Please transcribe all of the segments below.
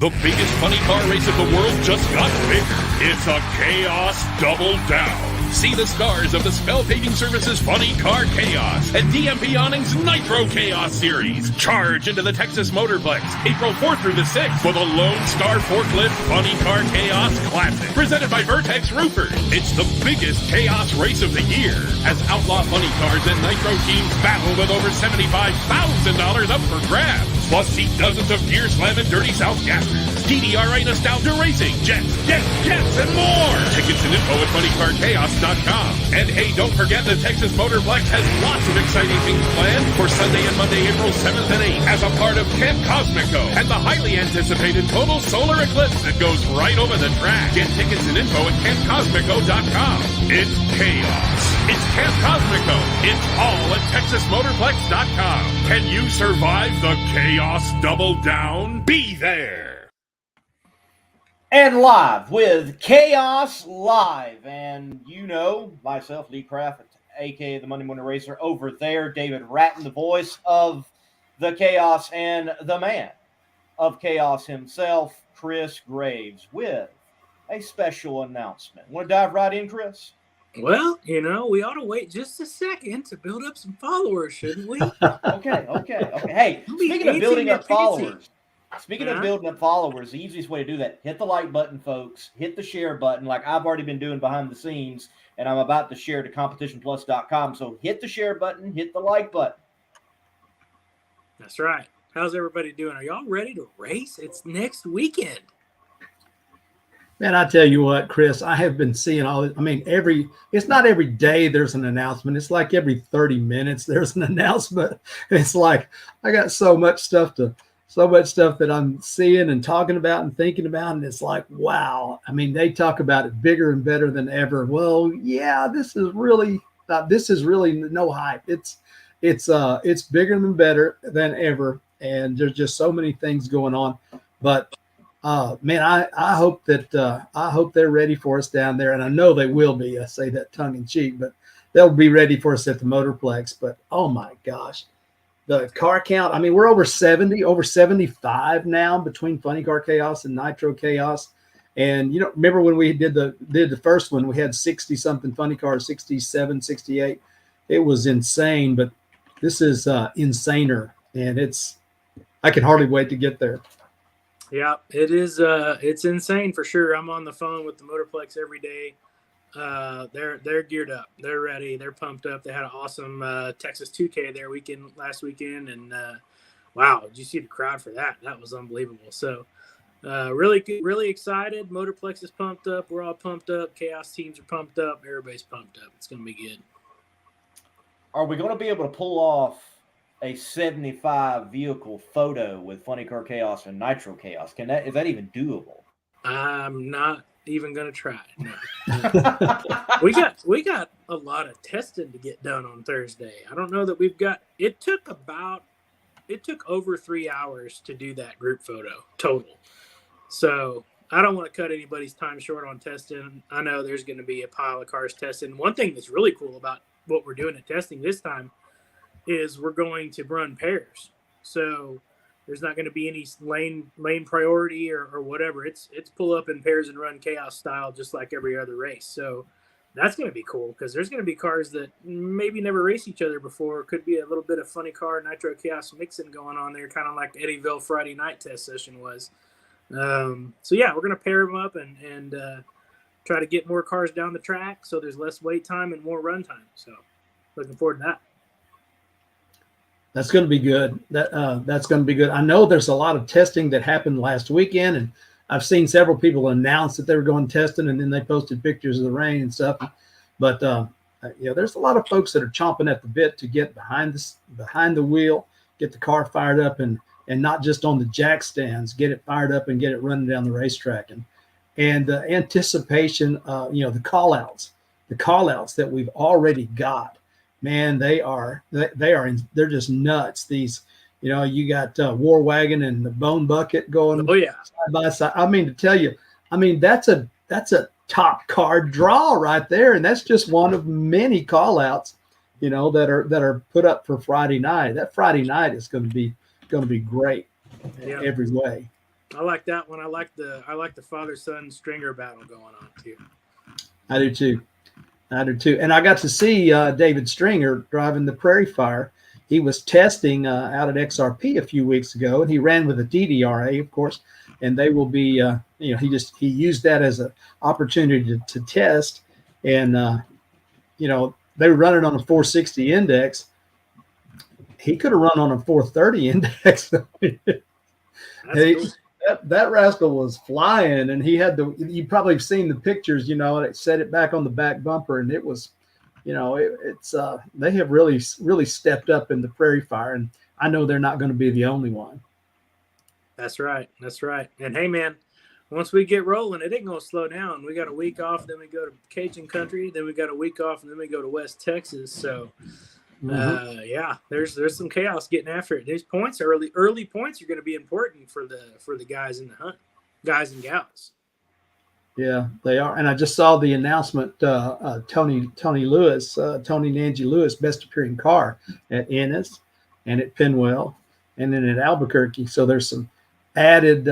The biggest funny car race of the world just got bigger. It's a Chaos Double Down. See the stars of the Spell Paving Services Funny Car Chaos and DMP Awning's Nitro Chaos series. Charge into the Texas Motorplex April 4th through the 6th for the Lone Star Forklift Funny Car Chaos Classic. Presented by Vertex Roofers. It's the biggest Chaos race of the year as Outlaw Funny Cars and Nitro teams battle with over $75,000 up for grabs. Plus, see dozens of Gear Slam and Dirty South gassers, DDRA Nostalgia Racing, jets, and more. Tickets and info at funnycarchaos.com. And hey, don't forget the Texas Motorplex has lots of exciting things planned for Sunday and Monday, April 7th and 8th as a part of Camp Cosmico and the highly anticipated total solar eclipse that goes right over the track. Get tickets and info at campcosmico.com. It's chaos. It's Camp Cosmico. It's all at texasmotorplex.com. Can you survive the Chaos Double Down? Be there. And live with Chaos Live. And you know, myself, Lee Craft, a.k.a. the Monday Morning Racer, over there, David Rattan, the voice of the Chaos and the man of Chaos himself, Chris Graves, with a special announcement. Want to dive right in, Chris? Well, you know, we ought to wait just a second to build up some followers, shouldn't we? Okay. Hey, speaking of building up followers, the easiest way to do that, hit the like button, folks. Hit the share button like I've already been doing behind the scenes, and I'm about to share to competitionplus.com. So hit the share button, hit the like button. That's right. How's everybody doing? Are y'all ready to race? It's next weekend. Man, I tell you what, Chris, I have been seeing it's not every day there's an announcement. It's like every 30 minutes there's an announcement. It's like I got so much stuff that I'm seeing and talking about and thinking about, and it's like, wow. I mean, they talk about it bigger and better than ever. Well, yeah, this is really no hype. It's bigger than better than ever, and there's just so many things going on. But man, I hope they're ready for us down there, and I know they will be. I say that tongue in cheek, but they'll be ready for us at the Motorplex. But oh my gosh, the car count! I mean, we're over 75 now between Funny Car Chaos and Nitro Chaos. And you know, remember when we did the first one, we had 60 something funny cars, 67, 68. It was insane, but this is insaner, and I can hardly wait to get there. Yeah, it is. It's insane for sure. I'm on the phone with the Motorplex every day. They're geared up. They're ready. They're pumped up. They had an awesome Texas 2K last weekend, and wow, did you see the crowd for that? That was unbelievable. So really excited. Motorplex is pumped up. We're all pumped up. Chaos teams are pumped up. Everybody's pumped up. It's gonna be good. Are we going to be able to pull off a 75 vehicle photo with Funny Car Chaos and Nitro Chaos? Is that even doable? I'm not even gonna try. No. we got a lot of testing to get done on Thursday. I don't know that we've got. It took over 3 hours to do that group photo total. So I don't want to cut anybody's time short on testing. I know there's going to be a pile of cars testing. One thing that's really cool about what we're doing at testing this time is we're going to run pairs. So there's not going to be any lane priority or whatever. It's pull up in pairs and run chaos style, just like every other race. So that's going to be cool because there's going to be cars that maybe never raced each other before. Could be a little bit of funny car Nitro Chaos mixing going on there, kind of like Eddyville Friday night test session was. So yeah, we're going to pair them up and try to get more cars down the track so there's less wait time and more run time. So looking forward to that. That's going to be good. That's going to be good. I know there's a lot of testing that happened last weekend, and I've seen several people announce that they were going testing, and then they posted pictures of the rain and stuff. But there's a lot of folks that are chomping at the bit to get behind the wheel, get the car fired up, and not just on the jack stands, get it fired up and get it running down the racetrack. And the anticipation, the call outs that we've already got. Man, they're just nuts. These, you got War Wagon and the Bone Bucket going side by side. I mean, to tell you, that's a top card draw right there, and that's just one of many call outs, that are put up for Friday night. That Friday night is going to be great in every way. I like that one. I like the father-son stringer battle going on too. I do too. And I got to see David Stringer driving the Prairie Fire. He was testing out at XRP a few weeks ago, and he ran with a DDRA, of course. And they will be, he used that as an opportunity to test. And, they were running on a 460 index. He could have run on a 430 index. Cool. That rascal was flying, and he had you probably seen the pictures, and it set it back on the back bumper, and it was, they have really, really stepped up in the Prairie Fire, and I know they're not going to be the only one. That's right. And hey, man, once we get rolling, it ain't going to slow down. We got a week off, then we go to Cajun country, then we got a week off, and then we go to West Texas. So, there's some chaos getting after it. These points, early points, are going to be important for the guys in the hunt, guys and gals. Yeah, they are. And I just saw the announcement. Tony Lewis, Tony and Angie Lewis, best appearing car at Ennis and at Penwell, and then at Albuquerque. So there's some added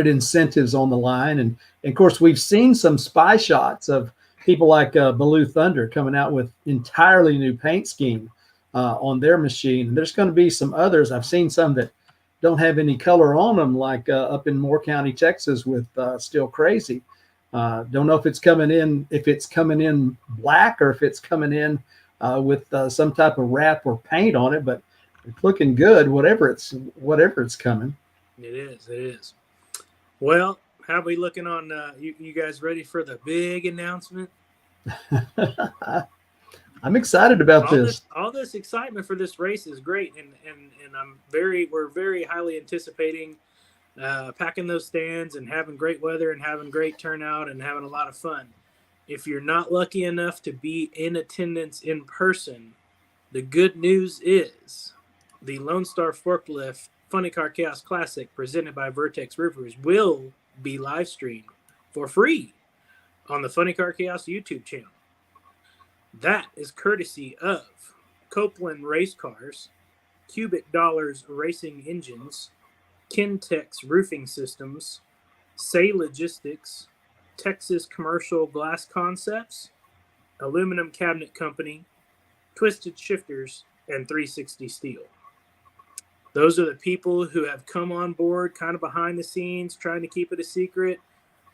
incentives on the line, and of course we've seen some spy shots of people like Baloo Thunder coming out with entirely new paint scheme on their machine. And there's going to be some others. I've seen some that don't have any color on them, like up in Moore County, Texas, with Still Crazy. Don't know if it's coming in black or if it's coming in with some type of wrap or paint on it, but it's looking good. Whatever it's coming. It is. Well, how are we looking on you guys ready for the big announcement? I'm excited about this. All this excitement for this race is great, and we're very highly anticipating packing those stands and having great weather and having great turnout and having a lot of fun. If you're not lucky enough to be in attendance in person, the good news is the Lone Star Forklift Funny Car Chaos Classic presented by Vertex Roofers will be live streamed for free on the Funny Car Chaos YouTube channel. That is courtesy of Copeland Race Cars, Cubic Dollars Racing Engines, Kintex Roofing Systems, Say Logistics, Texas Commercial Glass Concepts, Aluminum Cabinet Company, Twisted Shifters, and 360 Steel. Those are the people who have come on board kind of behind the scenes, trying to keep it a secret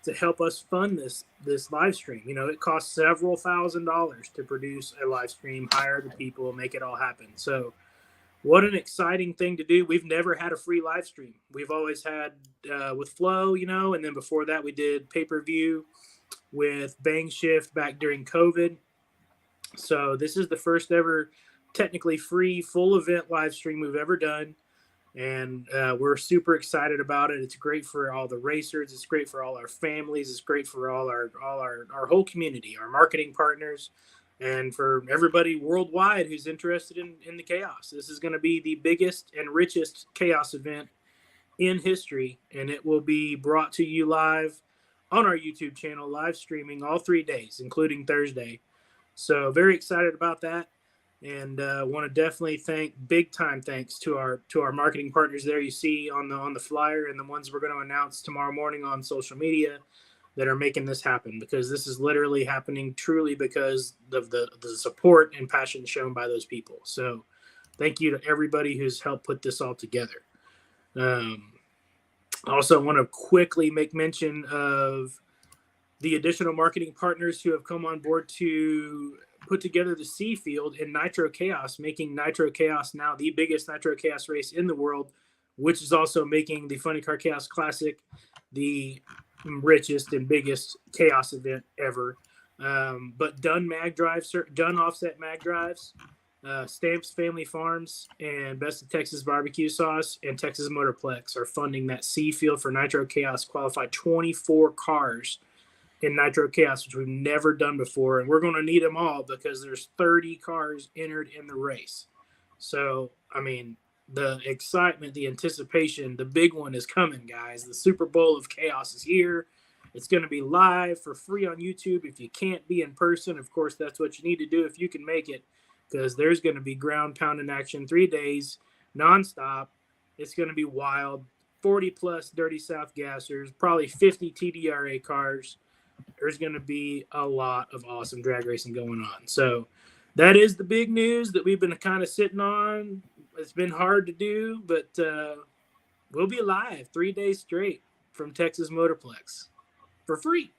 to help us fund this live stream. It costs several $1,000s to produce a live stream, hire the people, make it all happen. So what an exciting thing to do. We've never had a free live stream. We've always had with Flow, and then before that we did pay-per-view with Bang Shift back during COVID. So this is the first ever technically free full event live stream we've ever done. And we're super excited about it. It's great for all the racers. It's great for all our families. It's great for all our whole community, our marketing partners, and for everybody worldwide who's interested in the chaos. This is going to be the biggest and richest chaos event in history, and it will be brought to you live on our YouTube channel, live streaming all 3 days, including Thursday. So very excited about that. And want to definitely big time thanks to our marketing partners there. You see on the flyer, and the ones we're going to announce tomorrow morning on social media that are making this happen, because this is literally happening truly because of the support and passion shown by those people. So thank you to everybody who's helped put this all together. I also want to quickly make mention of the additional marketing partners who have come on board to put together the C field in Nitro Chaos, making Nitro Chaos now the biggest Nitro Chaos race in the world, which is also making the Funny Car Chaos Classic the richest and biggest chaos event ever. But Dunn Offset Mag Drives, Stamps Family Farms, and Best of Texas Barbecue Sauce and Texas Motorplex are funding that C field for Nitro Chaos. Qualified 24 cars in Nitro Chaos, which we've never done before, and we're going to need them all because there's 30 cars entered in the race. So, the excitement, the anticipation, the big one is coming, guys. The Super Bowl of Chaos is here. It's going to be live for free on YouTube. If you can't be in person, of course, that's what you need to do if you can make it, because there's going to be ground pounding action 3 days, nonstop. It's going to be wild. 40 plus Dirty South gassers, probably 50 TDRA cars. There's going to be a lot of awesome drag racing going on. So that is the big news that we've been kind of sitting on. It's been hard to do, but we'll be live 3 days straight from Texas Motorplex for free.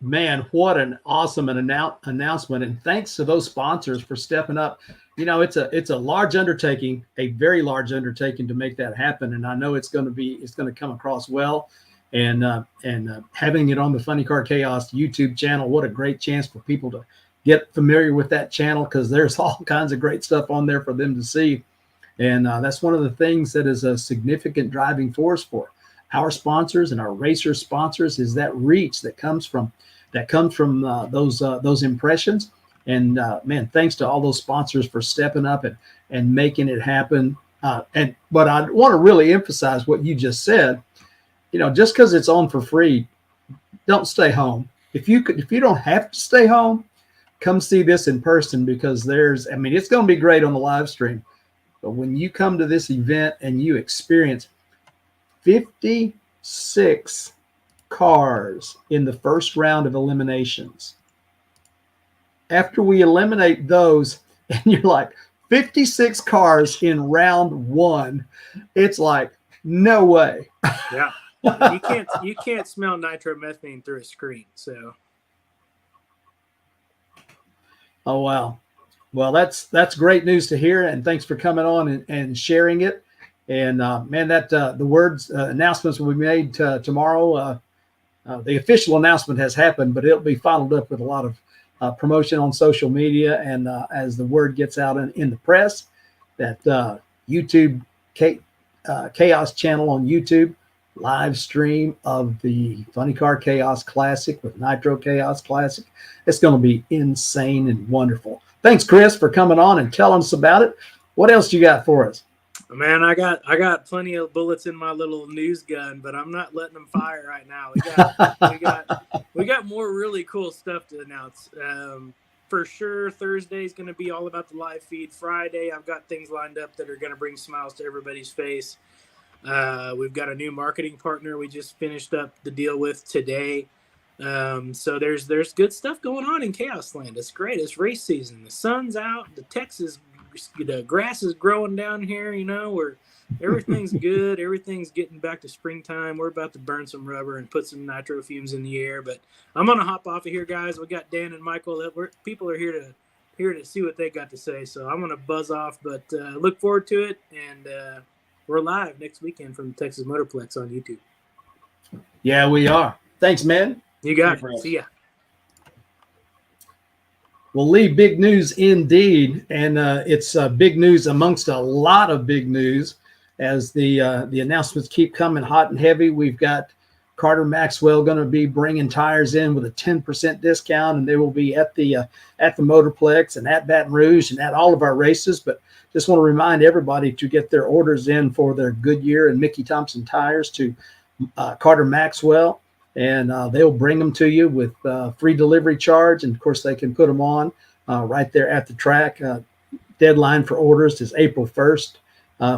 Man, what an awesome announcement. And thanks to those sponsors for stepping up. You know, it's a large undertaking, a very large undertaking to make that happen. And I know it's going to come across well. And having it on the Funny Car Chaos YouTube channel, what a great chance for people to get familiar with that channel, because there's all kinds of great stuff on there for them to see. And that's one of the things that is a significant driving force for our sponsors and our racer sponsors, is that reach that comes from those impressions. And man, thanks to all those sponsors for stepping up and making it happen. But I want to really emphasize what you just said. You know, just because it's on for free, don't stay home. If you don't have to stay home, come see this in person, because it's going to be great on the live stream. But when you come to this event and you experience 56 cars in the first round of eliminations, after we eliminate those, and you're like 56 cars in round one, it's like, no way. Yeah. You can't smell nitromethane through a screen. So, oh wow, well that's great news to hear, and thanks for coming on and sharing it. And man, that the words announcements will be made tomorrow. The official announcement has happened, but it'll be followed up with a lot of promotion on social media, and as the word gets out in the press, that YouTube Chaos channel on YouTube. Live stream of the Funny Car Chaos Classic with Nitro Chaos Classic. It's going to be insane and wonderful. Thanks, Chris, for coming on and telling us about it. What else you got for us? Man, I got plenty of bullets in my little news gun, but I'm not letting them fire right now. We got more really cool stuff to announce. For sure, Thursday is going to be all about the live feed. Friday, I've got things lined up that are going to bring smiles to everybody's face. We've got a new marketing partner we just finished up the deal with today. So there's good stuff going on in Chaos Land. It's great. It's race season. The sun's out. The grass is growing down here, you know, where everything's good. Everything's getting back to springtime. We're about to burn some rubber and put some nitro fumes in the air. But I'm going to hop off of here, guys. We got Dan and Michael. People are here to see what they got to say. So I'm going to buzz off, but look forward to it. And we're live next weekend from the Texas Motorplex on YouTube. Yeah, we are. Thanks, man. You got it. See ya. Well, Lee, big news indeed. And it's big news amongst a lot of big news as the announcements keep coming hot and heavy. We've got Carter Maxwell going to be bringing tires in with a 10% discount, and they will be at the Motorplex and at Baton Rouge and at all of our races. But just want to remind everybody to get their orders in for their Goodyear and Mickey Thompson tires to Carter Maxwell, and they'll bring them to you with free delivery charge. And of course, they can put them on right there at the track. Deadline for orders is April 1st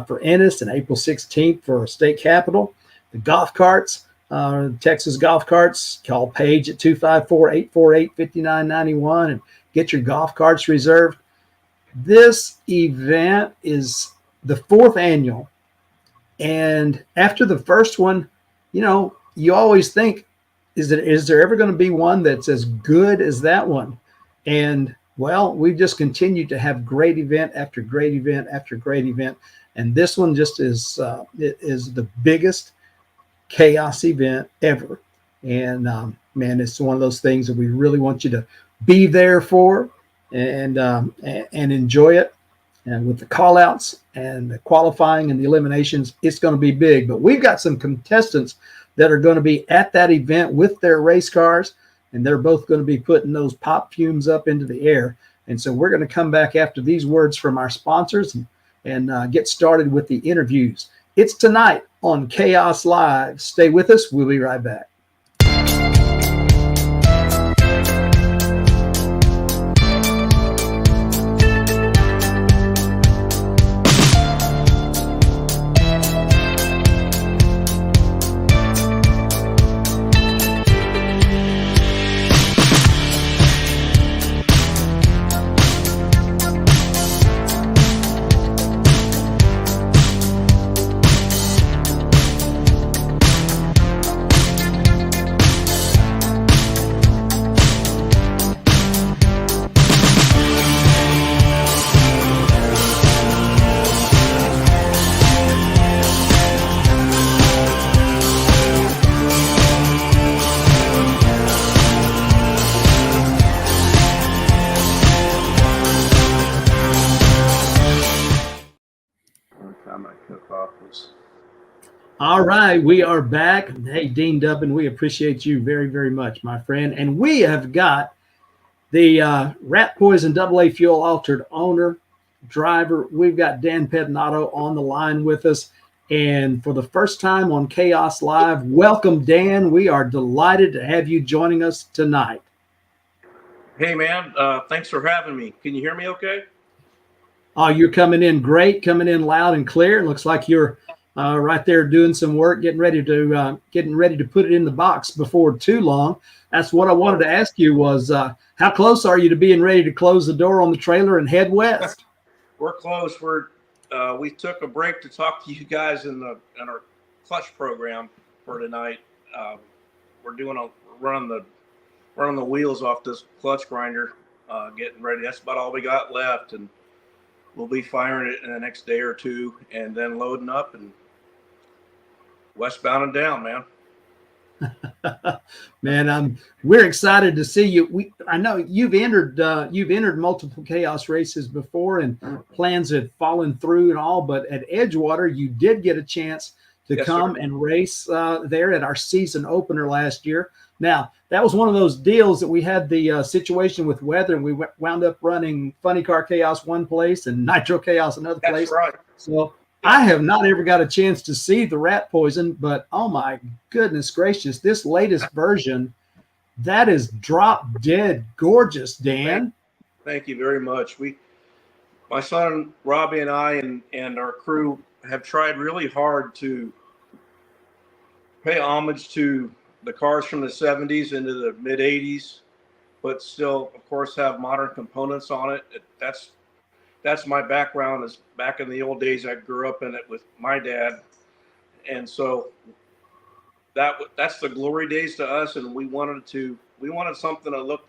for Ennis and April 16th for State Capitol. The golf carts, Texas golf carts, call Paige at 254-848-5991 and get your golf carts reserved. This event is the 4th annual. And after the first one, you know, you always think, is there ever going to be one that's as good as that one? And well, we've just continued to have great event after great event after great event. And this one just is the biggest chaos event ever. And man, it's one of those things that we really want you to be there for and enjoy it. And with the call outs and the qualifying and the eliminations, it's going to be big. But we've got some contestants that are going to be at that event with their race cars, and they're both going to be putting those pop fumes up into the air. And so we're going to come back after these words from our sponsors and get started with the interviews. It's tonight on Chaos Live. Stay with us. We'll be right back. All right, we are back. Hey, Dean Dubbin, we appreciate you very, very much, my friend. And we have got the Rat Poison AA Fuel Altered owner, driver. We've got Dan Pettinato on the line with us. And for the first time on Chaos Live, welcome, Dan. We are delighted to have you joining us tonight. Hey, man. Thanks for having me. Can you hear me okay? Oh, you're coming in great, coming in loud and clear. It looks like you're right there doing some work, getting ready to put it in the box before too long. That's what I wanted to ask you was how close are you to being ready to close the door on the trailer and head west? We're close. We took a break to talk to you guys in our clutch program for tonight. We're running the wheels off this clutch grinder, getting ready. That's about all we got left, and we'll be firing it in the next day or two, and then loading up and westbound and down, man. Man, we're excited to see you. I know you've entered multiple Chaos races before, and plans had fallen through and all. But at Edgewater, you did get a chance to come and race there at our season opener last year. Now, that was one of those deals that we had the situation with weather, and we wound up running Funny Car Chaos one place and Nitro Chaos another place. That's right. So I have not ever got a chance to see the Rat Poison, but oh my goodness gracious, this latest version, that is drop dead gorgeous, Dan. Thank you very much. My son Robbie and I and our crew have tried really hard to pay homage to the cars from the 70s into the mid 80s, but still, of course, have modern components on it. That's my background. Is back in the old days, I grew up in it with my dad, and so that's the glory days to us. And we wanted something to look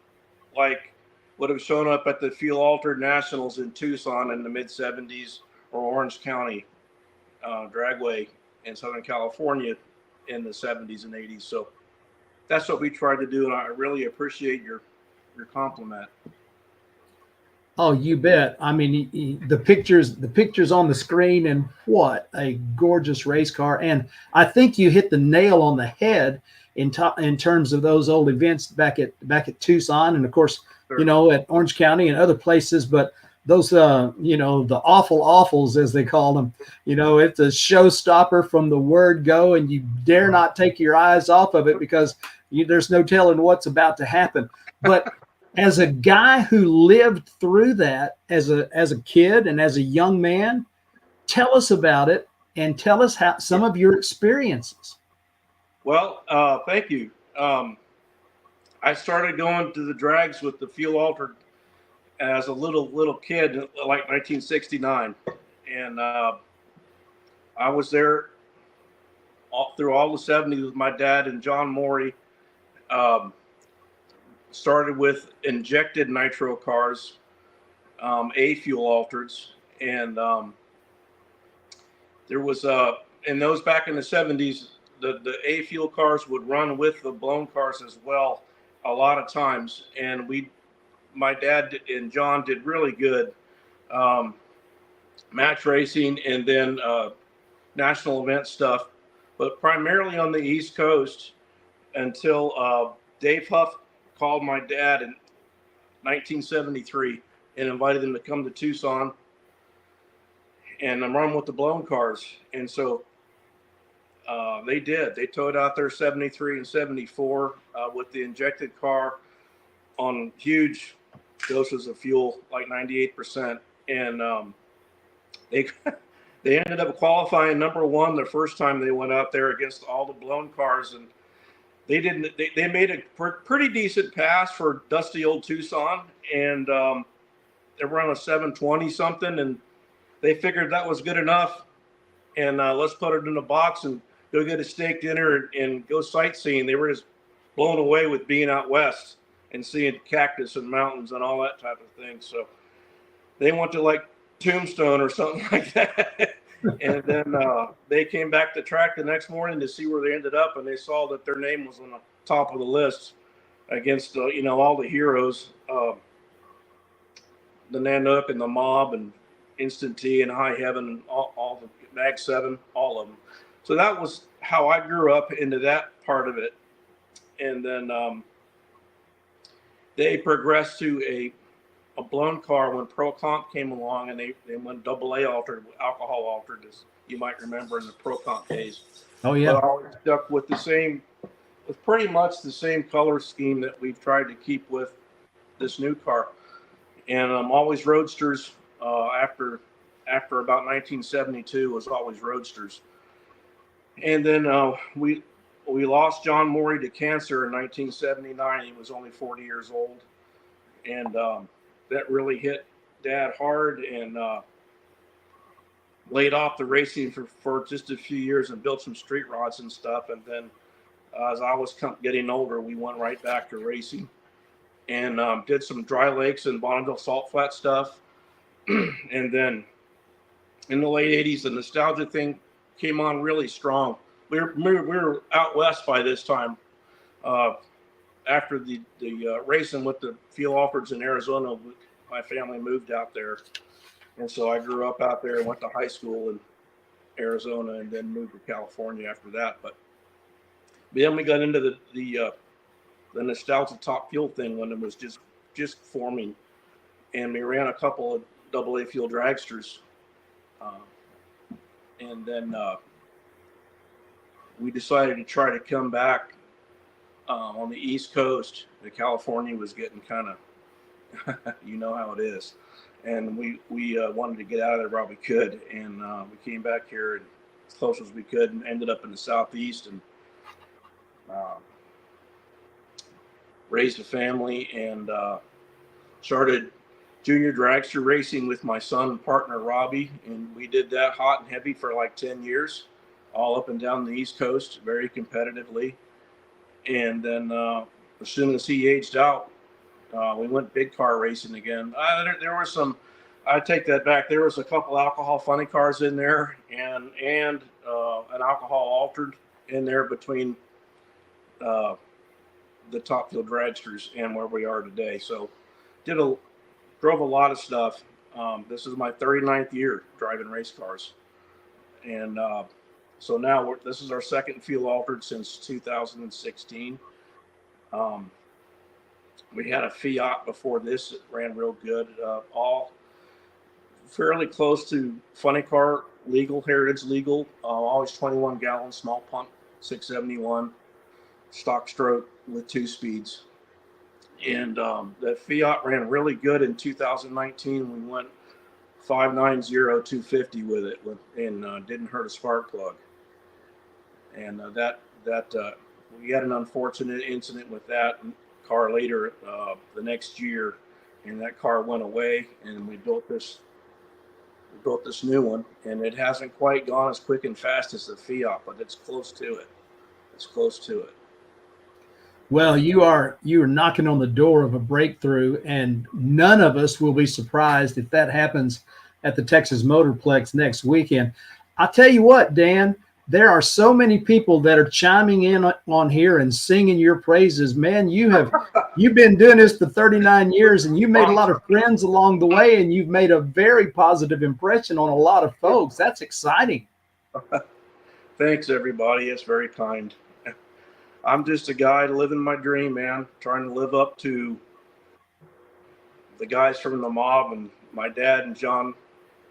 like would have shown up at the Fuel Altered Nationals in Tucson in the mid 70s, or Orange County Dragway in Southern California in the 70s and 80s. So that's what we tried to do, and I really appreciate your compliment. Oh, you bet. I mean, the pictures on the screen, and what a gorgeous race car. And I think you hit the nail on the head in terms of those old events back at Tucson, and of course, sure, at Orange County and other places. But those, the awful awfuls, as they call them, it's a showstopper from the word go, and you dare not take your eyes off of it because there's no telling what's about to happen. But as a guy who lived through that as a kid and as a young man, tell us about it and tell us how some of your experiences. Well, thank you. I started going to the drags with the Fuel Altered as a little kid, like 1969, and I was there through all the 70s with my dad and John Morey. Started with injected nitro cars, A fuel altereds, and there was in those back in the 70s, the A fuel cars would run with the blown cars as well a lot of times, and my dad and John did really good match racing and then national event stuff, but primarily on the East Coast until Dave Huff called my dad in 1973 and invited him to come to Tucson and run with the blown cars. And so they did. They towed out their 73 and 74 with the injected car on huge doses of fuel, like 98%. And they ended up qualifying #1 the first time they went out there against all the blown cars, and they made a pretty decent pass for dusty old Tucson, and they were on a 720 something, and they figured that was good enough, and let's put it in a box and go get a steak dinner and go sightseeing. They were just blown away with being out west and seeing cactus and mountains and all that type of thing. So they went to like Tombstone or something like that. And then they came back to track the next morning to see where they ended up, and they saw that their name was on the top of the list against all the heroes, the Nanook and the Mob and Instant T and High Heaven and all the Mag 7, all of them. So that was how I grew up into that part of it. And then they progressed to a blown car when Pro Comp came along, and they went AA altered, alcohol altered, as you might remember in the Pro Comp days. Oh yeah. But I always stuck with with pretty much the same color scheme that we've tried to keep with this new car. And always roadsters. After about 1972 was always roadsters. And then we lost John Morey to cancer in 1979. He was only 40 years old, and that really hit Dad hard, and laid off the racing for just a few years and built some street rods and stuff. And then as I was getting older, we went right back to racing, and did some dry lakes and Bonneville salt flat stuff. And then in the late 80s, the nostalgia thing came on really strong. We were out west by this time. After the racing with the field offers in Arizona, my family moved out there. And so I grew up out there and went to high school in Arizona, and then moved to California after that. But then we got into the nostalgia top fuel thing when it was just forming. And we ran a couple of AA fuel dragsters. And then we decided to try to come back on the East Coast. California was getting kind of, you know how it is. And we wanted to get out of there while we could. And we came back here as close as we could, and ended up in the Southeast, and raised a family, and started junior dragster racing with my son and partner Robbie. And we did that hot and heavy for like 10 years, all up and down the East Coast, very competitively. And then as soon as he aged out, we went big car racing again. There were some, I take that back. There was a couple alcohol funny cars in there, and an alcohol altered in there between the top fuel dragsters and where we are today. So drove a lot of stuff. This is my 39th year driving race cars. And so now this is our second fuel altered since 2016. We had a Fiat before this that ran real good, all fairly close to funny car legal, heritage legal, always 21 gallon, small pump, 671, stock stroke with 2 speeds. And that Fiat ran really good in 2019. We went 590 250 with it, and didn't hurt a spark plug. And we had an unfortunate incident with that car later the next year, and that car went away, and we built this new one, and it hasn't quite gone as quick and fast as the Fiat, but it's close to it. Well, you are knocking on the door of a breakthrough, and none of us will be surprised if that happens at the Texas Motorplex next weekend. I'll tell you what, Dan, there are so many people that are chiming in on here and singing your praises. Man, you've been doing this for 39 years, and you made a lot of friends along the way, and you've made a very positive impression on a lot of folks. That's exciting. Thanks, everybody. It's very kind. I'm just a guy living my dream, man, trying to live up to the guys from the mob, and my dad and John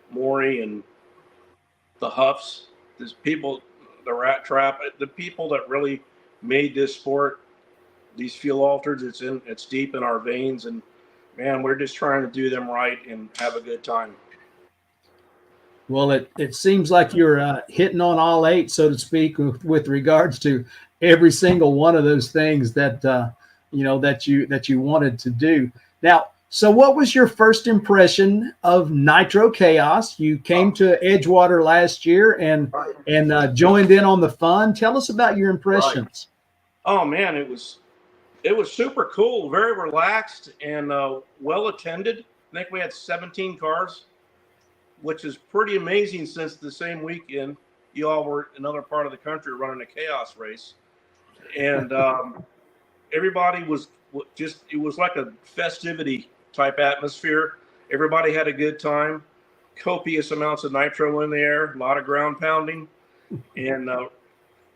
Morey and the Huffs. There's people, the Rat Trap, the people that really made this sport, these fuel alters, it's deep in our veins, and man, we're just trying to do them right and have a good time. Well, it seems like you're hitting on all 8, so to speak, with regards to every single one of those things that that you wanted to do. Now, so what was your first impression of Nitro Chaos? You came to Edgewater last year and joined in on the fun. Tell us about your impressions. Right. Oh man, it was super cool, very relaxed, and well attended. I think we had 17 cars, which is pretty amazing since the same weekend you all were in another part of the country running a chaos race. And everybody was it was like a festivity type atmosphere. Everybody had a good time. copious amounts of nitro in the air, a lot of ground pounding. And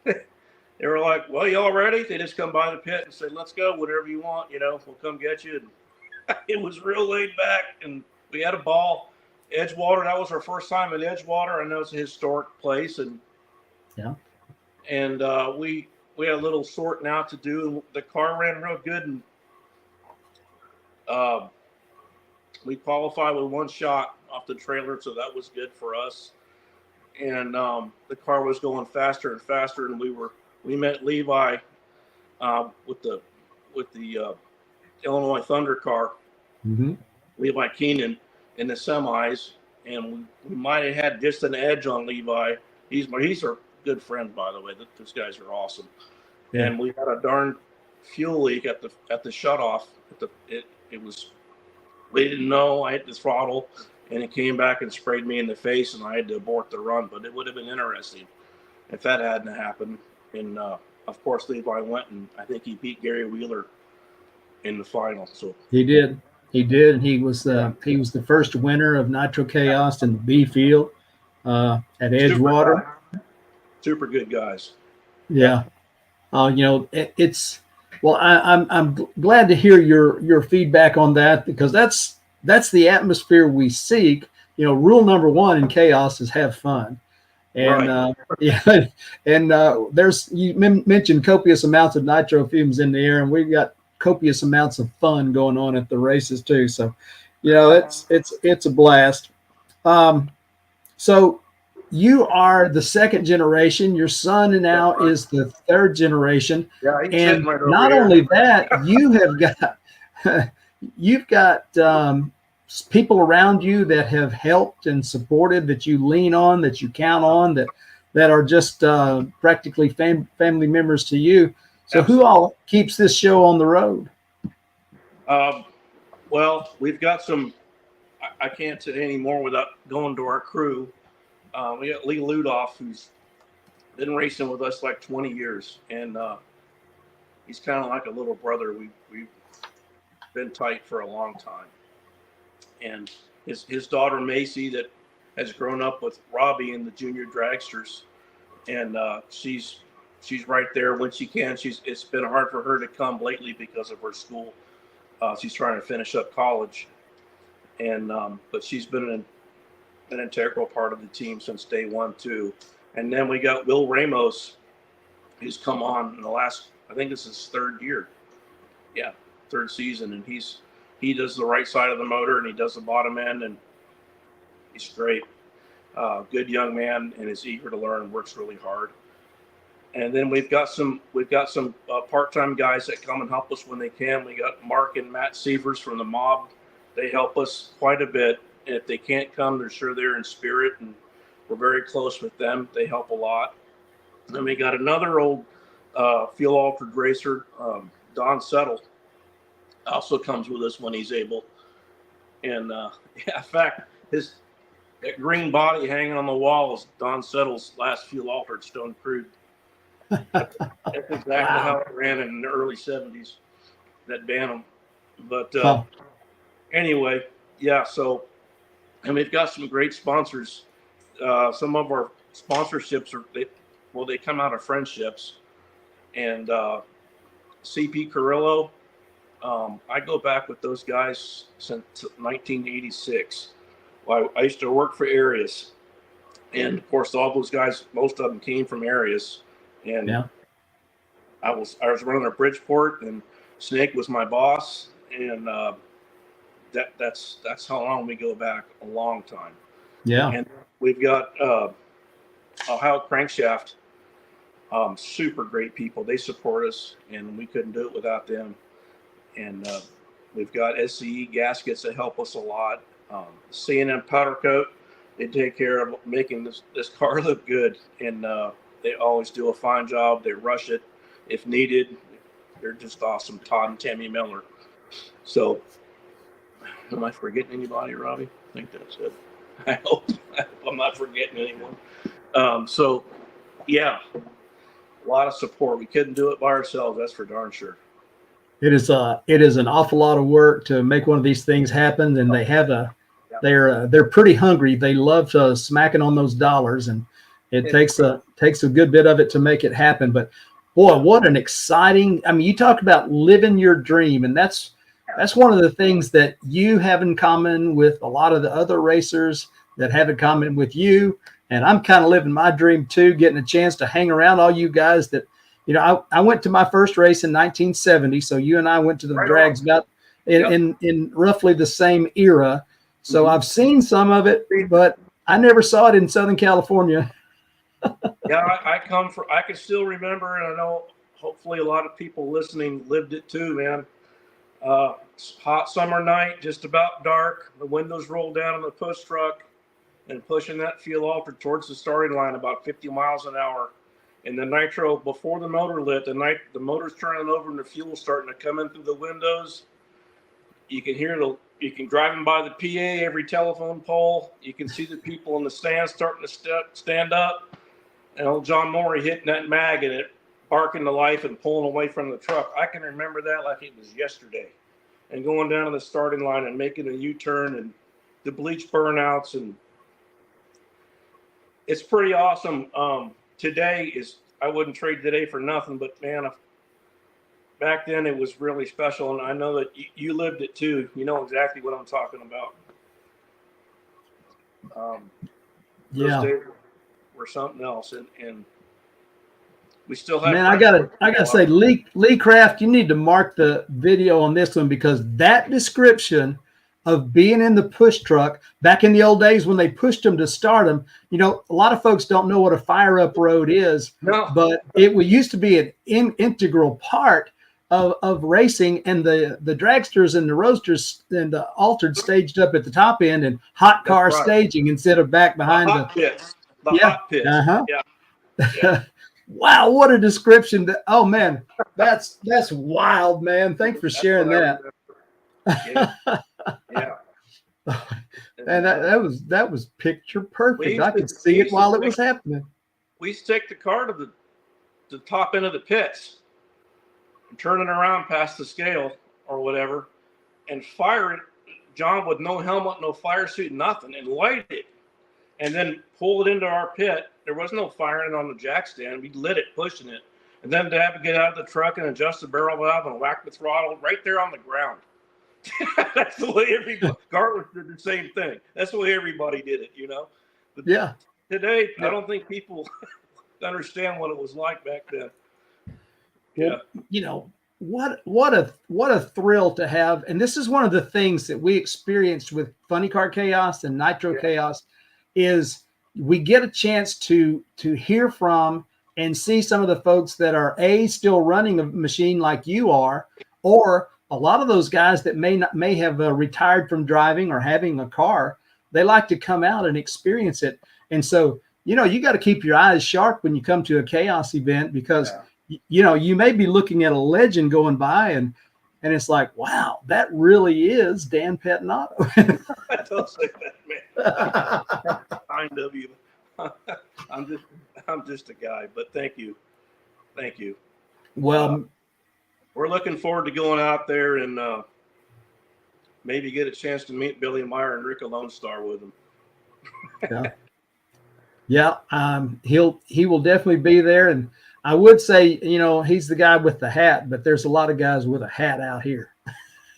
they were like, well, y'all ready? They just come by the pit and said, let's go, whatever you want, we'll come get you. And it was real laid back, and we had a ball. Edgewater, that was our first time at Edgewater. I know it's a historic place, and we had a little sorting out to do, and the car ran real good, and we qualified with one shot off the trailer, so that was good for us. And the car was going faster and faster, and we met Levi with the Illinois Thunder car, Levi Keenan, in the semis, and we might have had just an edge on Levi. He's our good friend, by the way. Those guys are awesome. Yeah. And we had a darn fuel leak at the shutoff. It was, we didn't know. I hit the throttle, and it came back and sprayed me in the face, and I had to abort the run. But it would have been interesting if that hadn't happened. And of course, Levi went, and I think he beat Gary Wheeler in the final. So he did. And he was the first winner of Nitro Chaos in the B field at Edgewater. Super good guys. Yeah. I'm glad to hear your feedback on that, because that's the atmosphere we seek. Rule number 1 in chaos is have fun. And right. There's, you mentioned copious amounts of nitro fumes in the air, and we've got copious amounts of fun going on at the races too. So, it's a blast. So you are the second generation. Your son now is the third generation. Yeah, and right not here. Only that, you've got people around you that have helped and supported, that you lean on, that you count on, that are just practically family members to you. So Absolutely. Who all keeps this show on the road? Well, we've got some, I can't say any more without going to our crew. We got Lee Ludoff, who's been racing with us like 20 years. And he's kind of like a little brother. We've been tight for a long time. And his daughter, Macy, that has grown up with Robbie in the junior dragsters. And she's right there when she can. It's been hard for her to come lately because of her school. She's trying to finish up college, and but she's been an integral part of the team since day one too. And then we got Will Ramos, who's come on in the last, I think this is his third season, and he does the right side of the motor and he does the bottom end, and he's great. Good young man, and is eager to learn and works really hard. And then we've got some part-time guys that come and help us when they can. We got Mark and Matt Sievers from the mob. They help us quite a bit. And if they can't come, they're sure they're in spirit, and we're very close with them. They help a lot. And then we got another old fuel-altered racer, Don Settle, also comes with us when he's able. And in fact, that green body hanging on the wall is Don Settle's last fuel-altered Stone Crude. That's exactly how it ran in the early 70s, that Bantam. But anyway, yeah, so, and we've got some great sponsors. Some of our sponsorships they come out of friendships. And CP Carrillo, I go back with those guys since 1986. Well, I used to work for Arius, and of course all those guys, most of them came from Arius. And I was running a Bridgeport, and Snake was my boss, and that's how long we go back, a long time. Yeah. And we've got Ohio Crankshaft, super great people. They support us, and we couldn't do it without them. And we've got SCE Gaskets that help us a lot. C&M Powder Coat, they take care of making this car look good, and they always do a fine job. They rush it if needed. They're just awesome. Todd and Tammy Miller. So, am I forgetting anybody, Robbie? I think that's it. I hope I'm not forgetting anyone. So, yeah, a lot of support. We couldn't do it by ourselves. That's for darn sure. It is an awful lot of work to make one of these things happen, and they have they're pretty hungry. They love smacking on those dollars, and it takes a good bit of it to make it happen. But boy, what an exciting! I mean, you talk about living your dream, and that's one of the things that you have in common with a lot of the other racers that have in common with you. And I'm kind of living my dream too, getting a chance to hang around all you guys that, you know, I went to my first race in 1970. So you and I went to the drags about in roughly the same era. So I've seen some of it, but I never saw it in Southern California. I can still remember, and I know hopefully a lot of people listening lived it too, man. Hot summer night, just about dark. The windows rolled down on the push truck and pushing that fuel altar towards the starting line about 50 miles an hour. And the nitro, before the motor lit, the motor's turning over and the fuel starting to come in through the windows. You can hear you can driving by the PA, every telephone pole. You can see the people in the stands starting to stand up. And old John Morey hitting that mag and it barking to life and pulling away from the truck. I can remember that like it was yesterday. And going down to the starting line and making a U-turn and the bleach burnouts, and it's pretty awesome. Today I wouldn't trade today for nothing, but man, back then it was really special, and I know that you lived it too. You know exactly what I'm talking about. Those days were something else, and we still have. Man, I gotta say, Lee Craft, you need to mark the video on this one, because that description of being in the push truck back in the old days when they pushed them to start them, you know, a lot of folks don't know what a fire up road is, but it used to be an integral part of racing, and the dragsters and the roasters and the altered staged up at the top end and hot car staging instead of back behind the hot pits. Hot pits. Yeah. Wow, what a description! Oh man, that's wild, man. Thanks for sharing that. Yeah. And that was picture perfect. I could see it while it was happening. We used to take the car to the top end of the pits and turn it around past the scale or whatever and fire it, John, with no helmet, no fire suit, nothing, and light it, and then pull it into our pit. There was no firing on the jack stand. We lit it, pushing it, and then to have to get out of the truck and adjust the barrel valve and whack the throttle right there on the ground. That's the way everybody. Garland did the same thing. That's the way everybody did it, you know. But today, I don't think people understand what it was like back then. Well, you know, what a thrill to have. And this is one of the things that we experienced with Funny Car Chaos and Nitro Chaos is we get a chance to hear from and see some of the folks that are still running a machine like you are, or a lot of those guys that may have retired from driving or having a car. They like to come out and experience it. And so, you know, you got to keep your eyes sharp when you come to a chaos event, because you know, you may be looking at a legend going by and it's like, wow, that really is Dan Pettinato. Don't say that, man. Kind of you. I'm just a guy, but thank you. Well, we're looking forward to going out there and maybe get a chance to meet Billy Meyer and Rick Lone Star with him. He will definitely be there. And I would say, you know, he's the guy with the hat, but there's a lot of guys with a hat out here.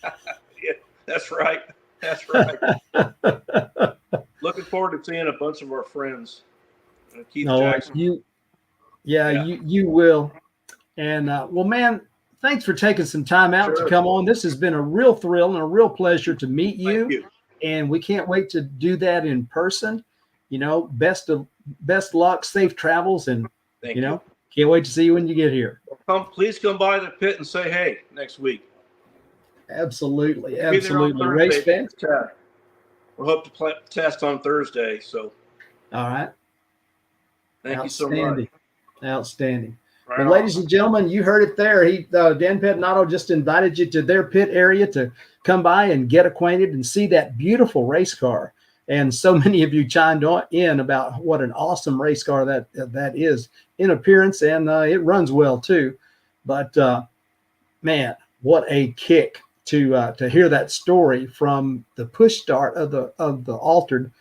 Yeah, that's right. Looking forward to seeing a bunch of our friends. Keith Jackson. You will. And well, man, thanks for taking some time out to come on. This has been a real thrill and a real pleasure to meet you. Thank you. And we can't wait to do that in person. You know, best luck, safe travels, and Thank you know, can't wait to see you when you get here. Please come by the pit and say hey next week. Absolutely. Race fans. We'll hope to test on Thursday. So, all right. Thank you so much. Outstanding. Right, well, ladies and gentlemen, you heard it there. Dan Pettinato just invited you to their pit area to come by and get acquainted and see that beautiful race car. And so many of you chimed in about what an awesome race car that is in appearance, and it runs well too. But man, what a kick to hear that story from the push start of the altered,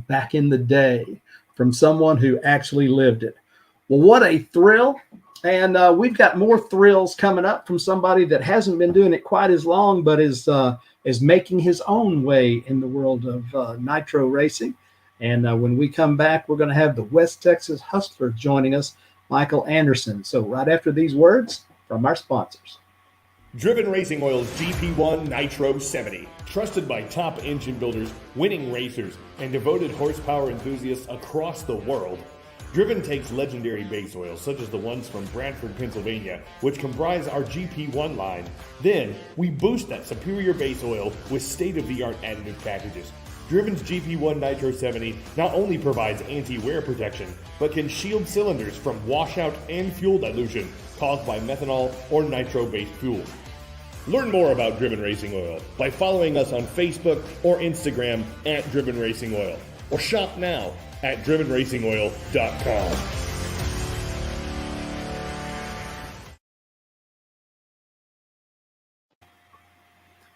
back in the day, from someone who actually lived it. Well, what a thrill. And we've got more thrills coming up from somebody that hasn't been doing it quite as long, but is making his own way in the world of nitro racing. And when we come back, we're going to have the West Texas Hustler joining us, Michael Anderson. So right after these words from our sponsors. Driven Racing Oil's GP1 Nitro 70. Trusted by top engine builders, winning racers, and devoted horsepower enthusiasts across the world. Driven takes legendary base oils such as the ones from Bradford, Pennsylvania, which comprise our GP1 line. Then, we boost that superior base oil with state-of-the-art additive packages. Driven's GP1 Nitro 70 not only provides anti-wear protection, but can shield cylinders from washout and fuel dilution caused by methanol or nitro-based fuel. Learn more about Driven Racing Oil by following us on Facebook or Instagram at Driven Racing Oil, or shop now at drivenracingoil.com.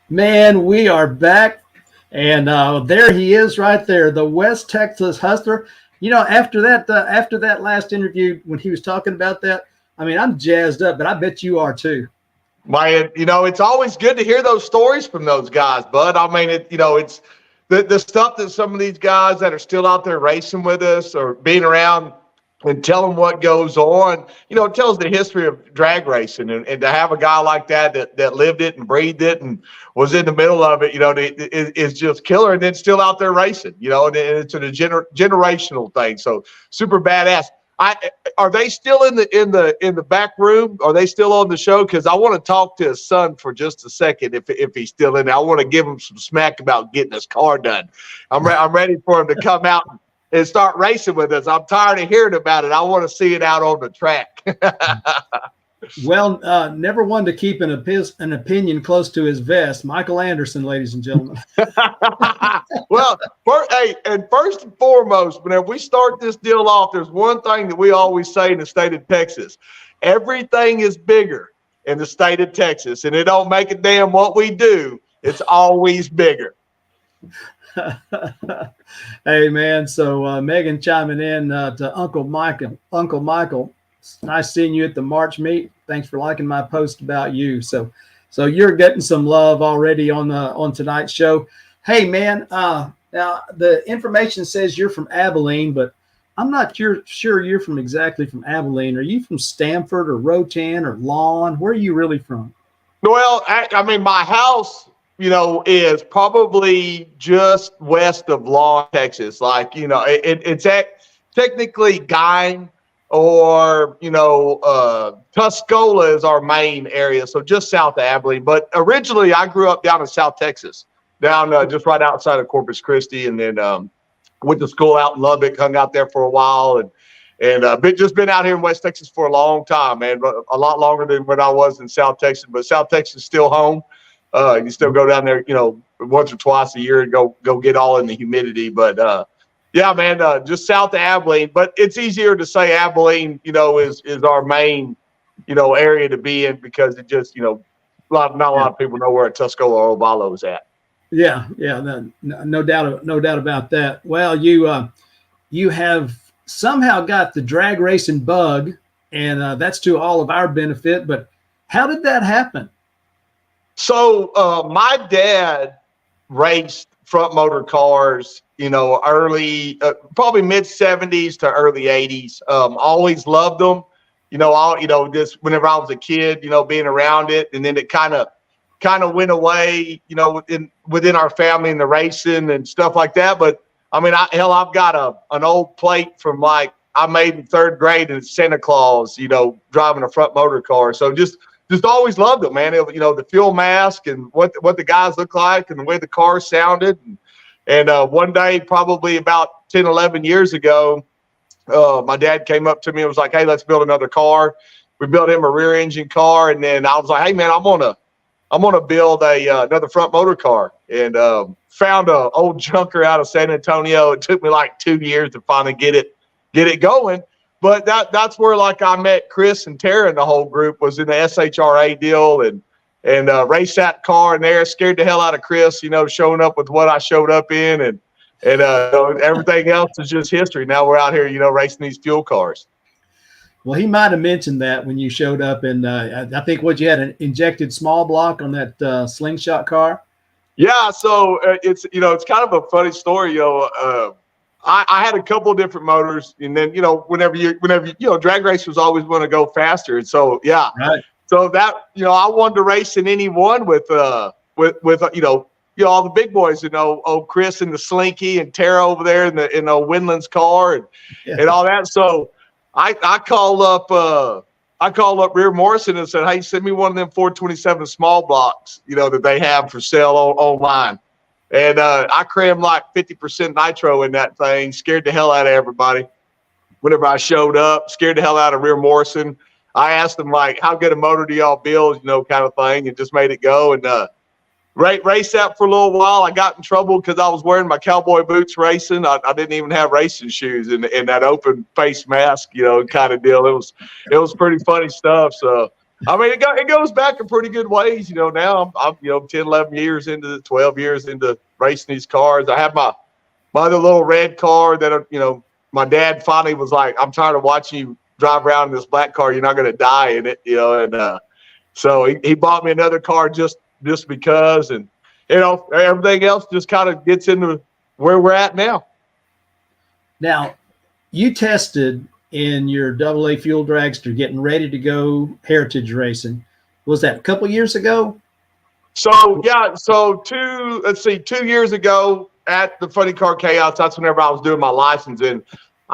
Man, we are back, and there he is right there, the West Texas Hustler. After that last interview, when he was talking about that, I mean, I'm jazzed up, but I bet you are too. Man, it's always good to hear those stories from those guys, bud. I mean, it's the stuff that some of these guys that are still out there racing with us or being around and tell them what goes on, it tells the history of drag racing. And to have a guy like that lived it and breathed it and was in the middle of it, is just killer. And then still out there racing, and it's a generational thing. So super badass. Are they still in the back room? Are they still on the show? Because I want to talk to his son for just a second. If he's still in there, I want to give him some smack about getting his car done. I'm ready for him to come out and start racing with us. I'm tired of hearing about it. I want to see it out on the track. Well, never one to keep an opinion close to his vest. Michael Anderson, ladies and gentlemen. Well, first and foremost, whenever we start this deal off, there's one thing that we always say in the state of Texas. Everything is bigger in the state of Texas, and it don't make a damn what we do. It's always bigger. Hey, man. So Megan chiming in to Uncle Michael. Uncle Michael, it's nice seeing you at the March meet. Thanks for liking my post about you. So you're getting some love already on tonight's show. Hey, man. Now the information says you're from Abilene, but I'm not sure you're exactly from Abilene. Are you from Stamford or Rotan or Lawn? Where are you really from? Well, I mean, my house, is probably just west of Lawn, Texas. Like, it's technically Guyne or, Tuscola is our main area. So just south of Abilene. But originally I grew up down in South Texas, down just right outside of Corpus Christi. And then went to school out in Lubbock, hung out there for a while. And just been out here in West Texas for a long time, man. A lot longer than when I was in South Texas. But South Texas is still home. You still go down there, once or twice a year and go get all in the humidity. But yeah, man, just south of Abilene. But it's easier to say Abilene, is our main, area to be in because it just, not a lot of people know where Tuscola or Obalo is at. Yeah, no doubt about that. Well, you have somehow got the drag racing bug, and that's to all of our benefit. But how did that happen? So my dad raced front motor cars, early, probably mid 70s to early 80s. Always loved them, just whenever I was a kid, being around it. And then it kind of went away, within our family and the racing and stuff like that. But I mean, I've got an old plate from like I made in third grade and it's Santa Claus, driving a front motor car. So just always loved it, man. The fuel mask and what the guys look like and the way the car sounded. And one day, probably about 10, 11 years ago, my dad came up to me and was like, hey, let's build another car. We built him a rear engine car. And then I was like, hey, man, I'm gonna build another front motor car. And found an old junker out of San Antonio. It took me like 2 years to finally get it going. But that's where like I met Chris and Tara and the whole group was in the SHRA deal. And and raced that car in there. Scared the hell out of Chris, showing up with what I showed up in, and everything else is just history. Now we're out here, racing these fuel cars. Well, he might have mentioned that when you showed up, and I think you had an injected small block on that slingshot car. Yeah, so it's kind of a funny story. I had a couple of different motors, and then whenever drag racers always want to go faster, and so yeah, right. So that I wanted to race in any one with all the big boys, old Chris and the Slinky and Tara over there in Windland's car and all that. So I called up Rear Morrison and said, hey, send me one of them 427 small blocks, that they have for sale online. And I crammed like 50% nitro in that thing, scared the hell out of everybody. Whenever I showed up, scared the hell out of Rear Morrison. I asked them, like, how good a motor do y'all build, kind of thing, and just made it go. And raced that for a little while. I got in trouble because I was wearing my cowboy boots racing. I didn't even have racing shoes and that open face mask, kind of deal. It was pretty funny stuff. So, I mean, it goes back in pretty good ways. Now I'm 10, 11 years into 12 years into racing these cars. I have my other little red car that, my dad finally was like, I'm tired of watching you drive around in this black car. You're not going to die in it, and so he bought me another car just because, and everything else just kind of gets into where we're at now. Now, you tested in your AA fuel dragster, getting ready to go heritage racing. Was that a couple years ago? So yeah, 2 years ago at the Funny Car Chaos, that's whenever I was doing my license, and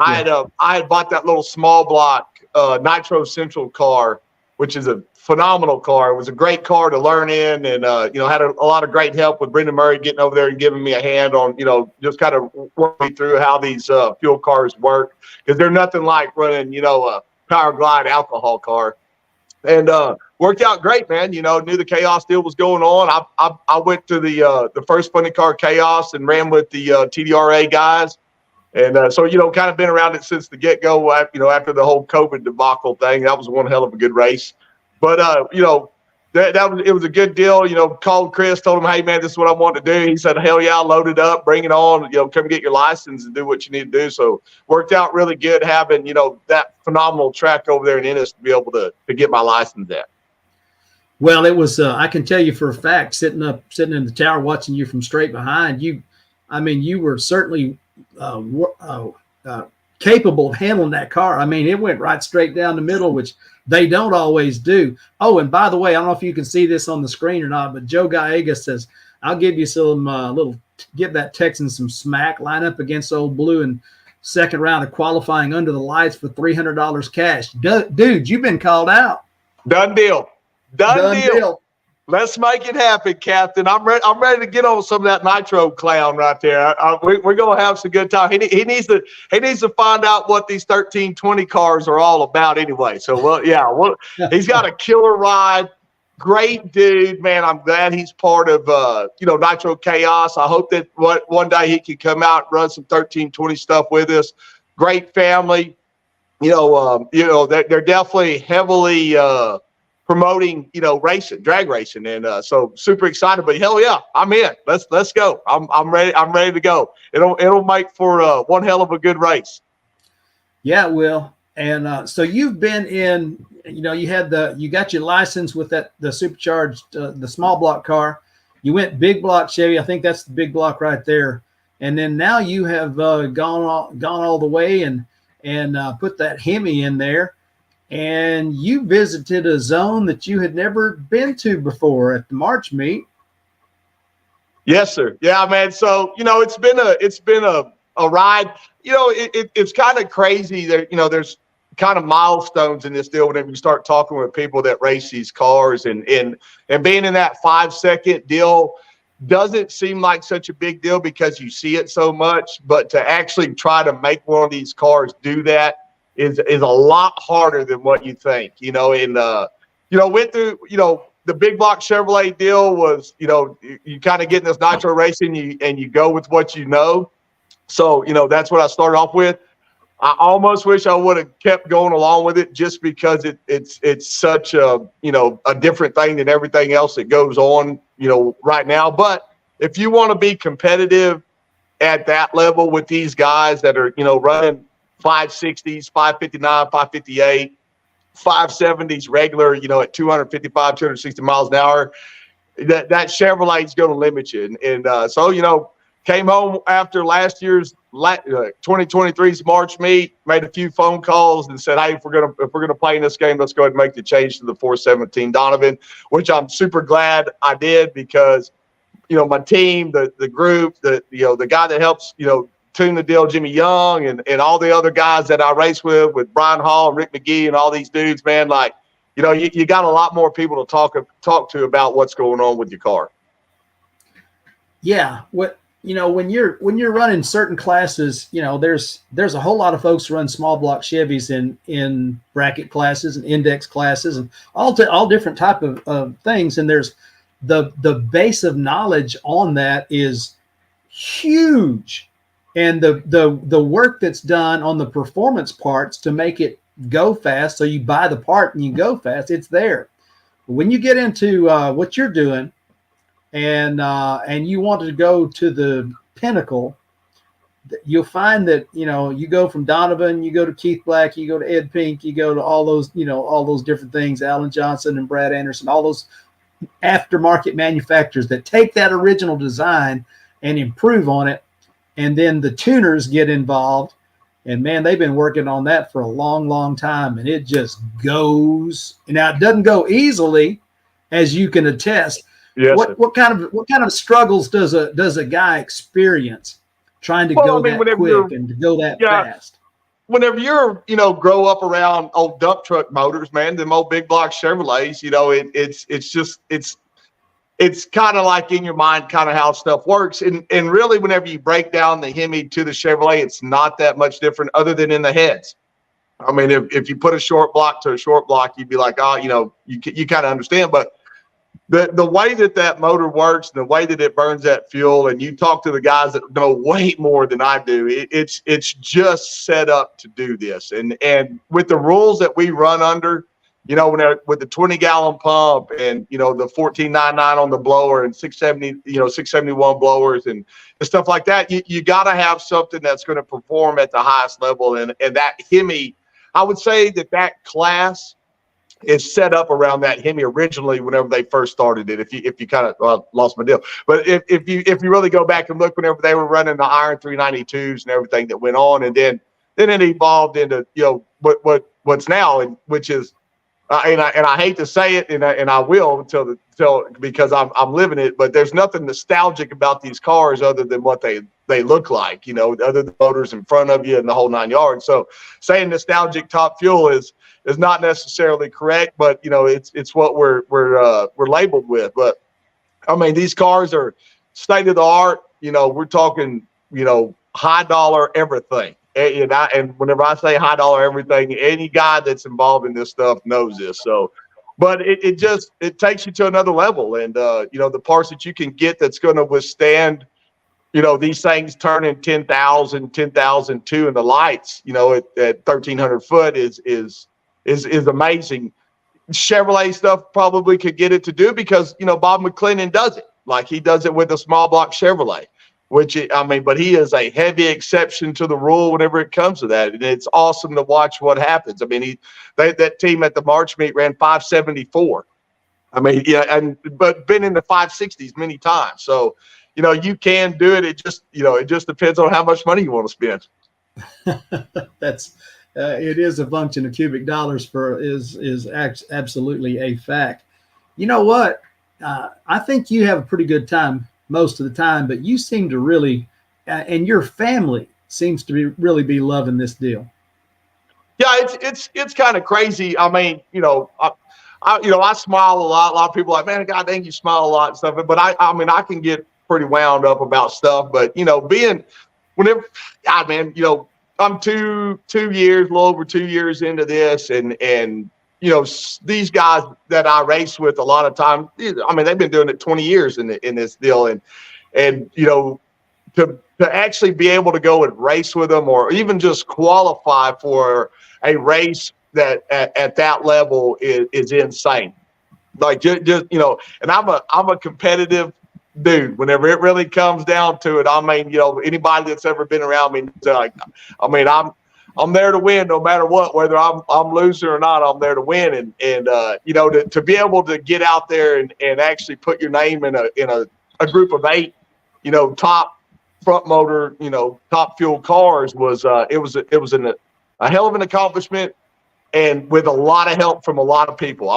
I had bought that little small block Nitro Central car, which is a phenomenal car. It was a great car to learn in, and had a lot of great help with Brendan Murray getting over there and giving me a hand on just kind of working through how these fuel cars work, because they're nothing like running a Power Glide alcohol car. And worked out great, man. Knew the Chaos deal was going on. I went to the first Funny Car Chaos and ran with the TDRA guys. And so, kind of been around it since the get-go, after the whole COVID debacle thing. That was one hell of a good race. But, it was a good deal. Called Chris, told him, hey, man, this is what I want to do. He said, hell yeah, load it up, bring it on, come get your license and do what you need to do. So worked out really good having, that phenomenal track over there in Ennis to be able to get my license at. Well, it was, I can tell you for a fact, sitting in the tower watching you from straight behind, you were certainly capable of handling that car. I mean, it went right straight down the middle, which they don't always do. Oh, and by the way, I don't know if you can see this on the screen or not, but Joe Gallega says, I'll give you some give that Texan some smack, line up against Old Blue in second round of qualifying under the lights for $300 cash. Dude, you've been called out. Done deal. Done deal. Let's make it happen, Captain. I'm ready to get on some of that nitro clown right there. We're gonna have some good time. He needs to find out what these 1320 cars are all about anyway. So he's got a killer ride. Great dude, man. I'm glad he's part of Nitro Chaos. I hope that one day he can come out and run some 1320 stuff with us. Great family. They're definitely heavily promoting, racing, drag racing, and so super excited. But hell yeah, I'm in. Let's go. I'm ready. I'm ready to go. It'll make for one hell of a good race. Yeah, it will. And so you've been in. You got your license with the supercharged the small block car. You went big block Chevy. I think that's the big block right there. And then now you have gone all the way and put that Hemi in there. And you visited a zone that you had never been to before at the March meet. Yes, sir. Yeah, man. So, it's been a ride. It's kind of crazy that, there's kind of milestones in this deal whenever you start talking with people that race these cars, and being in that 5-second deal doesn't seem like such a big deal because you see it so much, but to actually try to make one of these cars do that is a lot harder than what you think, went through, the big block Chevrolet deal was, you kind of get in this nitro racing and you go with what you know. So, that's what I started off with. I almost wish I would have kept going along with it just because it's such a, a different thing than everything else that goes on, right now. But if you want to be competitive at that level with these guys that are, running 560s, 559, 558, 570s regular, at 255, 260 miles an hour, that Chevrolet is going to limit you. And so, came home after last year's 2023's March meet, made a few phone calls and said, hey, if we're gonna play in this game, let's go ahead and make the change to the 417 Donovan, which I'm super glad I did because, my team, the group, the guy that helps, tune the deal, Jimmy Young, and all the other guys that I race with Brian Hall, Rick McGee, and all these dudes, man, like, you got a lot more people to talk to about what's going on with your car. Yeah. When you're running certain classes, there's a whole lot of folks who run small block Chevys in bracket classes and index classes and all different type of things. And there's the base of knowledge on that is huge. And the work that's done on the performance parts to make it go fast. So you buy the part and you go fast, it's there. But when you get into what you're doing, and you want to go to the pinnacle, you'll find that, you go from Donovan, you go to Keith Black, you go to Ed Pink, you go to all those different things, Alan Johnson and Brad Anderson, all those aftermarket manufacturers that take that original design and improve on it. And then the tuners get involved. And man, they've been working on that for a long, long time. And it just goes. Now, it doesn't go easily, as you can attest. Yes, what kind of struggles does a guy experience trying to go that quick and to go that fast? Whenever you're, grow up around old dump truck motors, man, them old big block Chevrolets, it's kind of like in your mind kind of how stuff works. And really, whenever you break down the Hemi to the Chevrolet, it's not that much different other than in the heads. I mean, if you put a short block to a short block, you'd be like, oh, you kind of understand. But the way that motor works and the way that it burns that fuel, and you talk to the guys that know way more than I do, it's just set up to do this. And with the rules that we run under, with the 20-gallon pump and, the 1499 on the blower and 671 blowers and stuff like that, you got to have something that's going to perform at the highest level. And that Hemi, I would say that class is set up around that Hemi originally whenever they first started it. If you kind of lost my deal, but if you really go back and look whenever they were running the Iron 392s and everything that went on, and then it evolved into what's now, and which is and I hate to say it, and I will until because I'm living it, but there's nothing nostalgic about these cars other than what they look like, other than motors in front of you and the whole 9 yards. So saying nostalgic top fuel is not necessarily correct, but it's what we're labeled with. But I mean, these cars are state of the art. We're talking high dollar everything. And whenever I say high dollar everything, any guy that's involved in this stuff knows this. So, but it takes you to another level, and the parts that you can get that's going to withstand, these things turning 10,000, 10,002 in the lights, at 1,300 foot is amazing. Chevrolet stuff probably could get it to do because, Bob McClendon does it. Like he does it with a small block Chevrolet, but he is a heavy exception to the rule whenever it comes to that. And it's awesome to watch what happens. I mean, that team at the March meet ran 574. I mean, but been in the 560s many times. So, you can do it. It just depends on how much money you want to spend. It is a function of cubic dollars is absolutely a fact. You know what? I think you have a pretty good time most of the time, but you seem to really, and your family seems to really be loving this deal. Yeah, it's kind of crazy. I mean, I smile a lot. A lot of people are like, man, God dang, you smile a lot and stuff. But I mean, I can get pretty wound up about stuff. But I'm 2 years, a little over 2 years into this, and these guys that I race with a lot of time, I mean, they've been doing it 20 years in this deal, and to to actually be able to go and race with them, or even just qualify for a race that at that level is insane. Like just and I'm a competitive dude. Whenever it really comes down to it, I mean, anybody that's ever been around me, like, I mean, I'm there to win no matter what, whether I'm losing or not. I'm there to win, and to be able to get out there and actually put your name in a group of 8, top front motor, top fuel cars was it was a hell of an accomplishment, and with a lot of help from a lot of people.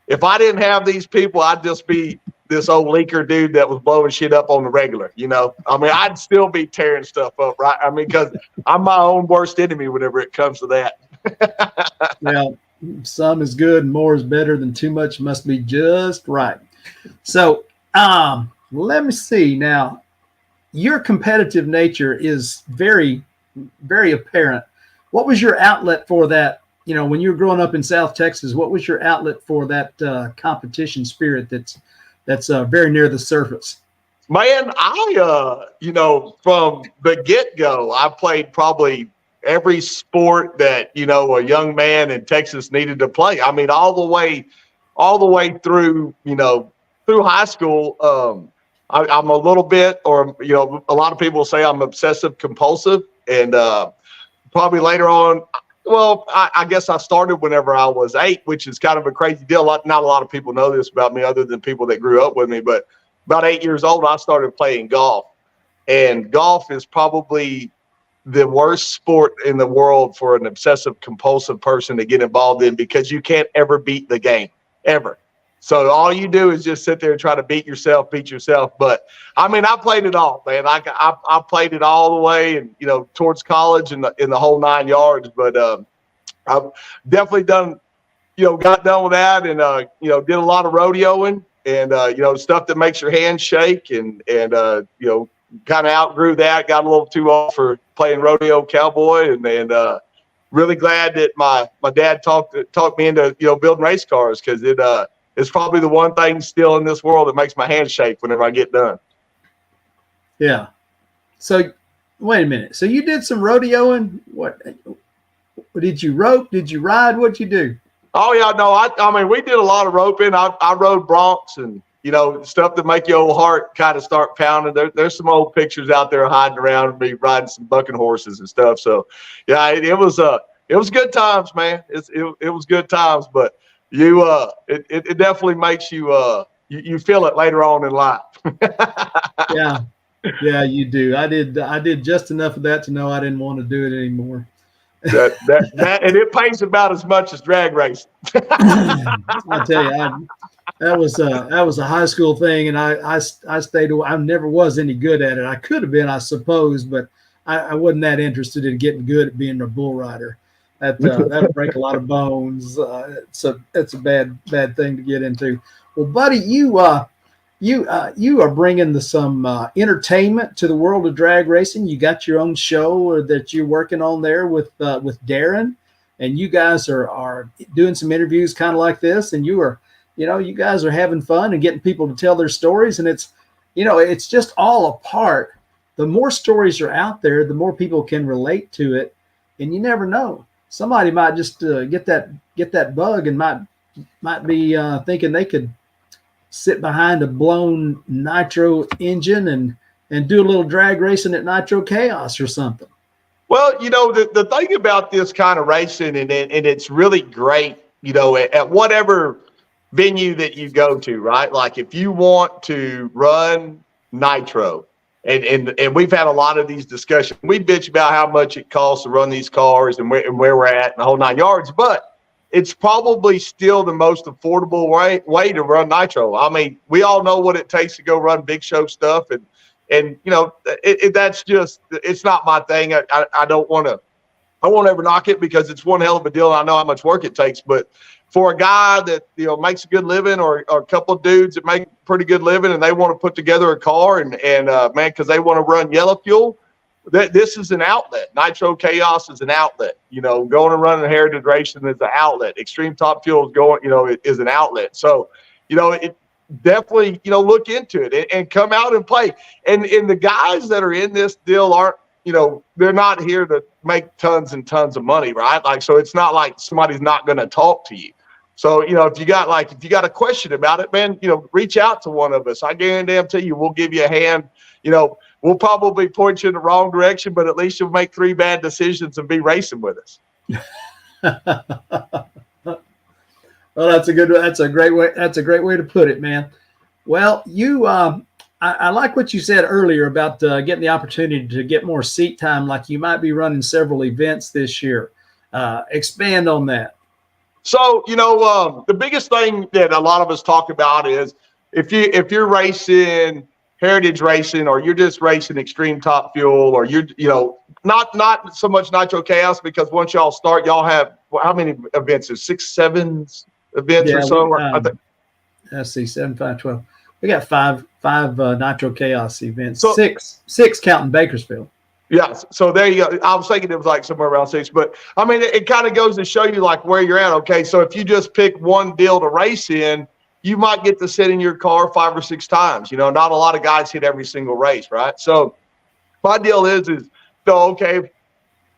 If I didn't have these people, I'd just be this old leaker dude that was blowing shit up on the regular. I mean, I'd still be tearing stuff up, right? I mean, because I'm my own worst enemy whenever it comes to that. Well, some is good and more is better than too much must be just right. So let me see now. Your competitive nature is very, very apparent. What was your outlet for that? When you were growing up in South Texas, what was your outlet for that competition spirit that's very near the surface? Man, I from the get-go, I played probably every sport that a young man in Texas needed to play. I mean, all the way through through high school. I'm a little bit, or a lot of people say I'm obsessive compulsive, and probably later on. Well, I guess I started whenever I was 8, which is kind of a crazy deal. Not a lot of people know this about me other than people that grew up with me. But about 8 years old, I started playing golf. And golf is probably the worst sport in the world for an obsessive compulsive person to get involved in, because you can't ever beat the game, ever. So all you do is just sit there and try to beat yourself. But I mean, I played it all, man. I played it all the way, and towards college and in the whole 9 yards. But I've definitely got done with that, and did a lot of rodeoing, and stuff that makes your hands shake, and kind of outgrew that. Got a little too old for playing rodeo cowboy, and really glad that my dad talked me into building race cars, because it's probably the one thing still in this world that makes my hands shake whenever I get done. Yeah. So wait a minute. So you did some rodeoing. What did you rope? Did you ride? What'd you do? Oh yeah, no. I mean, we did a lot of roping. I rode broncs and stuff that make your old heart kind of start pounding. There's some old pictures out there hiding around of me riding some bucking horses and stuff. So yeah, it was good times, man. It was good times, but. It definitely makes you you feel it later on in life. Yeah, you do. I did just enough of that to know I didn't want to do it anymore. That and it pays about as much as drag racing. I tell you, that was a high school thing, and I stayed away. I never was any good at it. I could have been, I suppose, but I wasn't that interested in getting good at being a bull rider. That'd break a lot of bones. It's a bad thing to get into. Well, buddy, you are bringing some entertainment to the world of drag racing. You got your own show that you're working on there with Darren, and you guys are doing some interviews kind of like this. And you guys are having fun and getting people to tell their stories. And it's just all a part. The more stories are out there, the more people can relate to it, and you never know. Somebody might just get that bug and might be thinking they could sit behind a blown nitro engine and do a little drag racing at Nitro Chaos or something. Well, the thing about this kind of racing, and it's really great, at whatever venue that you go to, right? Like if you want to run nitro, and we've had a lot of these discussions. We bitch about how much it costs to run these cars and where we're at and the whole 9 yards, but it's probably still the most affordable way to run nitro. I mean, we all know what it takes to go run big show stuff, and that's just, it's not my thing. I won't ever knock it, because it's one hell of a deal. And I know how much work it takes, but for a guy that makes a good living, or a couple of dudes that make pretty good living, and they want to put together a car and man, because they want to run yellow fuel, this is an outlet. Nitro Chaos is an outlet. Going and running Heritage Racing is an outlet. Extreme Top Fuel is is an outlet. So, definitely, look into it and come out and play. And the guys that are in this deal aren't, they're not here to make tons and tons of money, right? Like, so it's not like somebody's not going to talk to you. So, if you got a question about it, man, reach out to one of us. I guarantee you, we'll give you a hand. We'll probably point you in the wrong direction, but at least you'll make 3 bad decisions and be racing with us. Well, that's a great way to put it, man. Well, I like what you said earlier about getting the opportunity to get more seat time. Like you might be running several events this year. Expand on that. So, the biggest thing that a lot of us talk about is if you're racing heritage racing, or you're just racing extreme top fuel, or you're, not so much Nitro Chaos, because once y'all start, y'all have how many events? There's 6, 7 events or so. I think. Let's see, 7, 5, 12. We got five Nitro Chaos events. So, six counting Bakersfield. Yeah, so there you go. I was thinking it was like somewhere around 6, but I mean, it kind of goes to show you like where you're at. Okay, so if you just pick one deal to race in, you might get to sit in your car 5 or 6 times. Not a lot of guys hit every single race, right? So my deal is okay,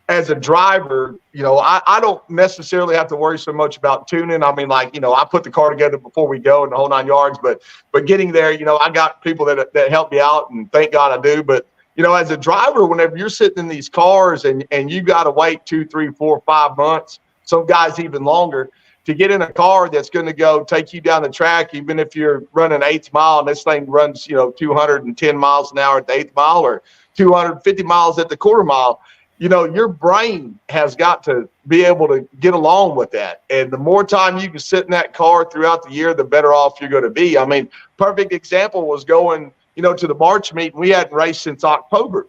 as a driver, I don't necessarily have to worry so much about tuning. I mean, like, I put the car together before we go and the whole 9 yards, but getting there, I got people that help me out, and thank God I do. But, as a driver, whenever you're sitting in these cars and you got to wait 2, 3, 4, 5 months, some guys even longer, to get in a car that's going to go take you down the track, even if you're running 8th mile and this thing runs, 210 miles an hour at the 8th mile or 250 miles at the quarter mile, your brain has got to be able to get along with that. And the more time you can sit in that car throughout the year, the better off you're going to be. I mean, perfect example was going, to the March meet. We hadn't raced since October,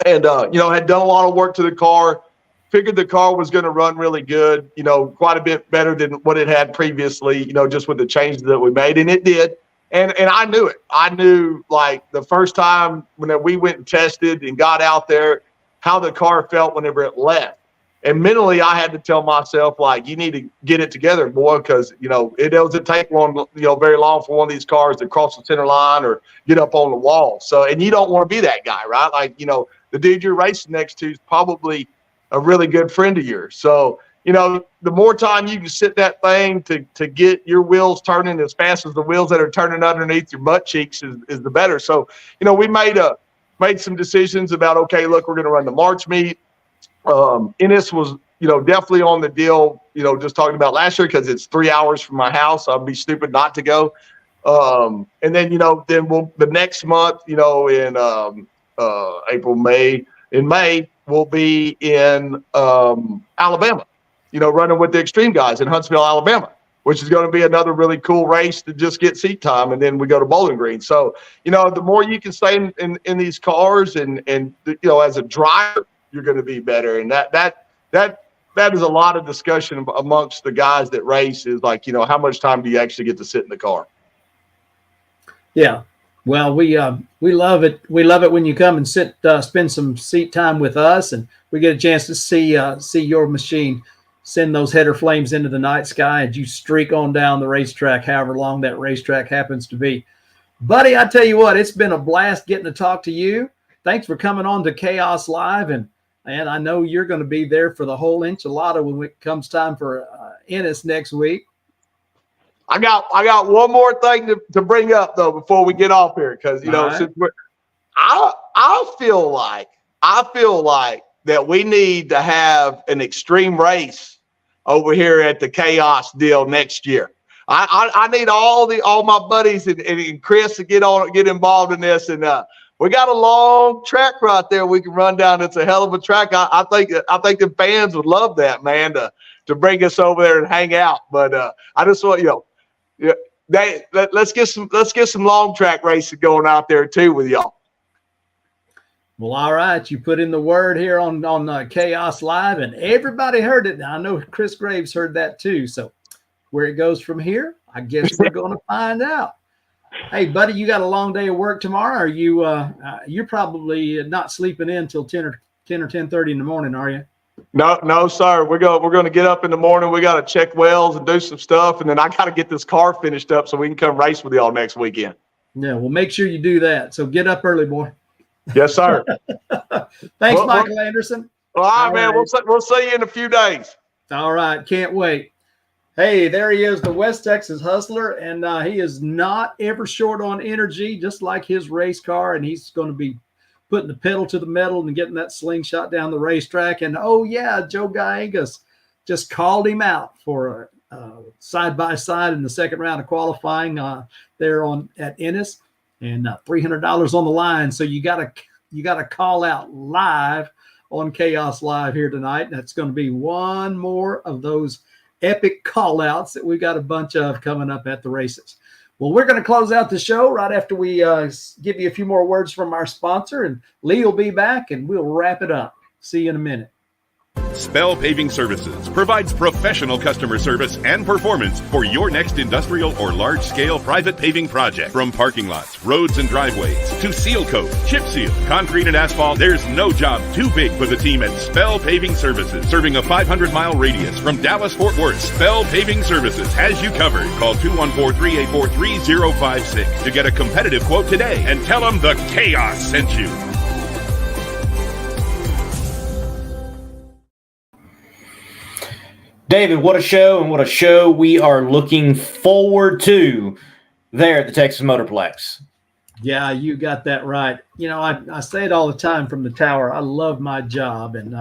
and, had done a lot of work to the car. Figured the car was going to run really good, quite a bit better than what it had previously, just with the changes that we made. And it did. And I knew it. I knew, like, the first time when we went and tested and got out there, how the car felt whenever it left. And mentally, I had to tell myself, like, you need to get it together, boy, because, it doesn't take long, very long for one of these cars to cross the center line or get up on the wall. So, and you don't want to be that guy, right? Like, the dude you're racing next to is probably a really good friend of yours. So, the more time you can sit that thing to get your wheels turning as fast as the wheels that are turning underneath your butt cheeks is the better. So, we made some decisions about, okay, look, we're going to run the March meet. Ennis was, definitely on the deal, just talking about last year, because it's 3 hours from my house. I'd be stupid not to go. And then, then the next month, in April, May, in May, we'll be in Alabama, running with the extreme guys in Huntsville, Alabama, which is going to be another really cool race to just get seat time. And then we go to Bowling Green. So, the more you can stay in these cars and as a driver, you're going to be better. And that is a lot of discussion amongst the guys that race, is like, how much time do you actually get to sit in the car? Yeah. Well, we love it. We love it when you come and spend some seat time with us, and we get a chance to see your machine send those header flames into the night sky as you streak on down the racetrack, however long that racetrack happens to be. Buddy, I tell you what, it's been a blast getting to talk to you. Thanks for coming on to Chaos Live, and I know you're going to be there for the whole enchilada when it comes time for Ennis next week. I got one more thing to bring up though before we get off here, because since I feel like that we need to have an extreme race over here at the Chaos deal next year. I need all my buddies and Chris to get involved in this, and we got a long track right there we can run down. It's a hell of a track. I think the fans would love that, man, to bring us over there and hang out. But I just want let's get some long track racing going out there too with y'all. Well, all right. You put in the word here on Chaos Live, and everybody heard it. Now, I know Chris Graves heard that too. So where it goes from here, I guess we're going to find out. Hey, buddy, you got a long day of work tomorrow. Are you? You're probably not sleeping in until 10 or 10:30 in the morning, are you? No, sir. We're going to get up in the morning. We got to check wells and do some stuff, and then I got to get this car finished up so we can come race with y'all next weekend. Yeah, well, make sure you do that. So get up early, boy. Yes, sir. Thanks, Michael Anderson. All right, man. We'll see you in a few days. All right, can't wait. Hey, there he is, the West Texas Hustler, and he is not ever short on energy, just like his race car, and he's going to be putting the pedal to the metal and getting that slingshot down the racetrack. And, oh, yeah, Joe Gallegos just called him out for a side-by-side in the second round of qualifying there at Ennis, and $300 on the line. So you got to call out live on Chaos Live here tonight. And that's going to be one more of those epic call outs that we've got a bunch of coming up at the races. Well, we're going to close out the show right after we give you a few more words from our sponsor, and Lee will be back and we'll wrap it up. See you in a minute. Spell Paving Services provides professional customer service and performance for your next industrial or large-scale private paving project. From parking lots, roads and driveways, to seal coat, chip seal, concrete and asphalt, there's no job too big for the team at Spell Paving Services. Serving a 500-mile radius from Dallas-Fort Worth, Spell Paving Services has you covered. Call 214-384-3056 to get a competitive quote today and tell them the Chaos sent you. David, what a show, and what a show we are looking forward to there at the Texas Motorplex. Yeah, you got that right. You know, I say it all the time from the tower. I love my job, and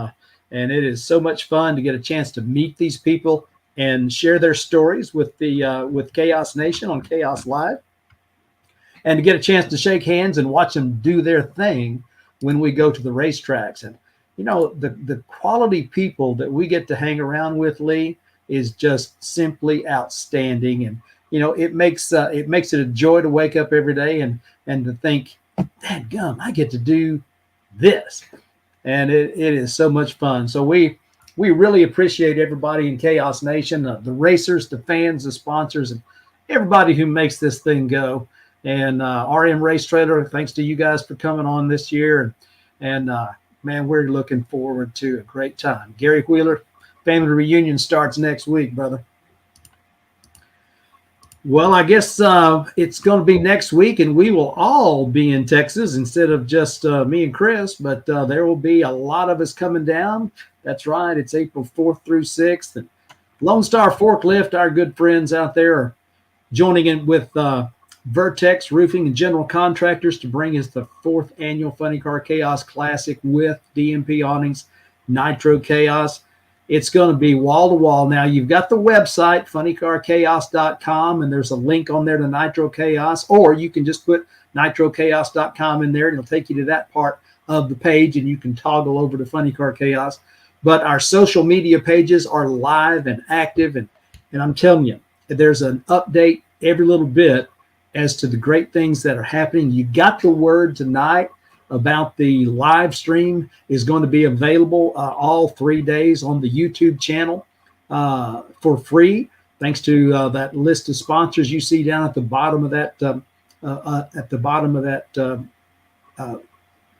it is so much fun to get a chance to meet these people and share their stories with Chaos Nation on Chaos Live, and to get a chance to shake hands and watch them do their thing when we go to the racetracks. And you know, the quality people that we get to hang around with, Lee, is just simply outstanding. And, you know, it makes it a joy to wake up every day and to think, dadgum, I get to do this. And it is so much fun. So we really appreciate everybody in Chaos Nation, the racers, the fans, the sponsors, and everybody who makes this thing go. And RM Race Trailer, thanks to you guys for coming on this year. And man, we're looking forward to a great time. Gary Wheeler, family reunion starts next week, brother. Well, I guess it's going to be next week, and we will all be in Texas instead of just me and Chris, but there will be a lot of us coming down. That's right. It's April 4th through 6th. And Lone Star Forklift, our good friends out there, are joining in with Vertex Roofing and General Contractors to bring us the 4th annual Funny Car Chaos Classic with DMP awnings, Nitro Chaos. It's going to be wall to wall. Now, you've got the website, funnycarchaos.com, and there's a link on there to Nitro Chaos, or you can just put nitrochaos.com in there, and it'll take you to that part of the page, and you can toggle over to Funny Car Chaos. But our social media pages are live and active, and I'm telling you, there's an update every little bit as to the great things that are happening. You got the word tonight about the live stream is going to be available all 3 days on the YouTube channel for free, thanks to that list of sponsors you see down at the bottom of that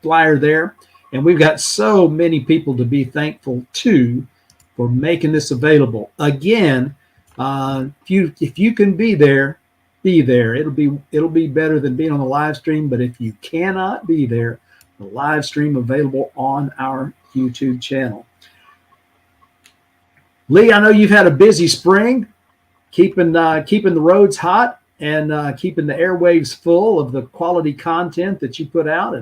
flyer there. And we've got so many people to be thankful to for making this available. Again, if you can be there, be there. It'll be better than being on the live stream. But if you cannot be there, the live stream available on our YouTube channel. Lee, I know you've had a busy spring, keeping the roads hot and keeping the airwaves full of the quality content that you put out,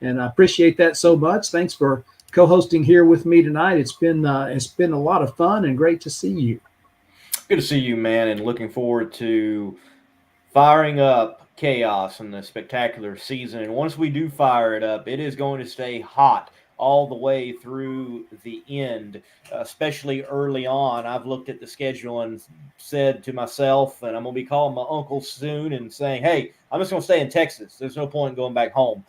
and I appreciate that so much. Thanks for co-hosting here with me tonight. It's been a lot of fun and great to see you. Good to see you, man, and looking forward to firing up Chaos in the spectacular season. And once we do fire it up, it is going to stay hot all the way through the end, especially early on. I've looked at the schedule and said to myself, and I'm going to be calling my uncle soon and saying, hey, I'm just going to stay in Texas. There's no point in going back home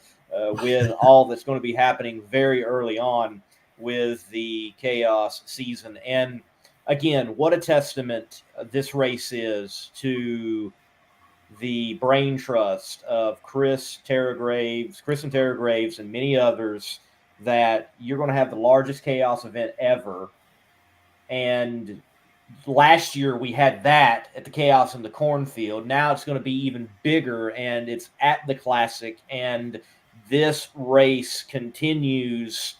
with all that's going to be happening very early on with the Chaos season. And again, what a testament this race is to the brain trust of Chris and Tara Graves, and many others that you're going to have the largest chaos event ever. And last year we had that at the Chaos in the Cornfield. Now it's going to be even bigger, and it's at the Classic. And this race continues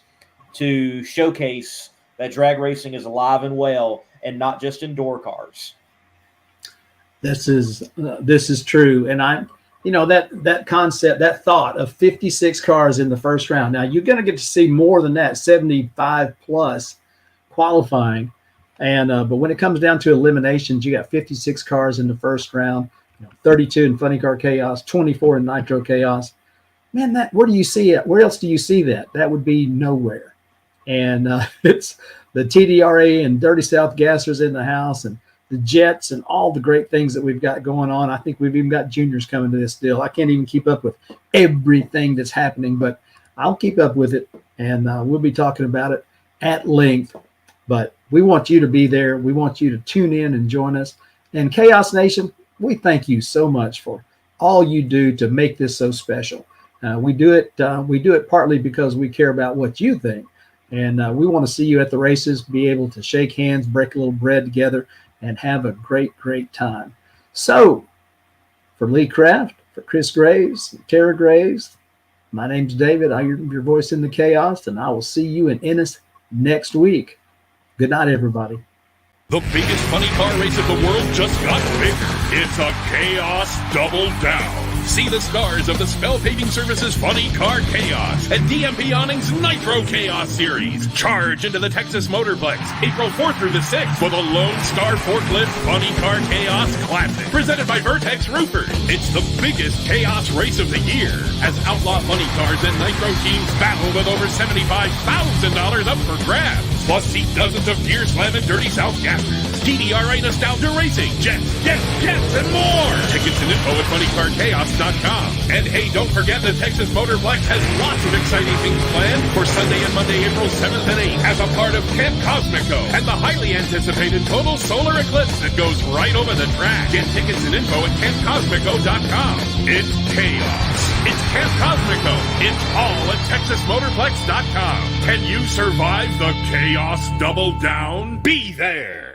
to showcase that drag racing is alive and well, and not just indoor cars. This is true. And that concept, that thought of 56 cars in the first round. Now you're going to get to see more than that, 75 plus qualifying. And but when it comes down to eliminations, you got 56 cars in the first round, 32 in Funny Car Chaos, 24 in Nitro Chaos. Man, where do you see it? Where else do you see that? That would be nowhere. And it's the TDRA and Dirty South Gassers in the house, and the Jets, and all the great things that we've got going on. I think we've even got juniors coming to this deal. I can't even keep up with everything that's happening, but I'll keep up with it, and we'll be talking about it at length. But we want you to be there. We want you to tune in and join us. And Chaos Nation, we thank you so much for all you do to make this so special. We do it partly because we care about what you think, and we want to see you at the races, be able to shake hands, break a little bread together, and have a great, great time. So, for Lee Kraft, for Chris Graves, Tara Graves, my name's David. I'm your voice in the chaos, and I will see you in Ennis next week. Good night, everybody. The biggest funny car race of the world just got bigger. It's a Chaos Double Down. See the stars of the Spell Paving Services Funny Car Chaos and DMP Awning's Nitro Chaos series. Charge into the Texas Motorplex April 4th through the 6th for the Lone Star Forklift Funny Car Chaos Classic, presented by Vertex Roofers. It's the biggest chaos race of the year as Outlaw Funny Cars and Nitro teams battle with over $75,000 up for grabs. Plus, see dozens of Gear Slam and Dirty South Gassers, DDRA Nostalgia Racing, Jets, and more. Tickets and info at funnycarchaos.com. And hey, don't forget the Texas Motorplex has lots of exciting things planned for Sunday and Monday, April 7th and 8th as a part of Camp Cosmico and the highly anticipated total solar eclipse that goes right over the track. Get tickets and info at campcosmico.com. It's chaos. It's Camp Cosmico. It's all at texasmotorplex.com. Can you survive the Chaos Double Down? Be there.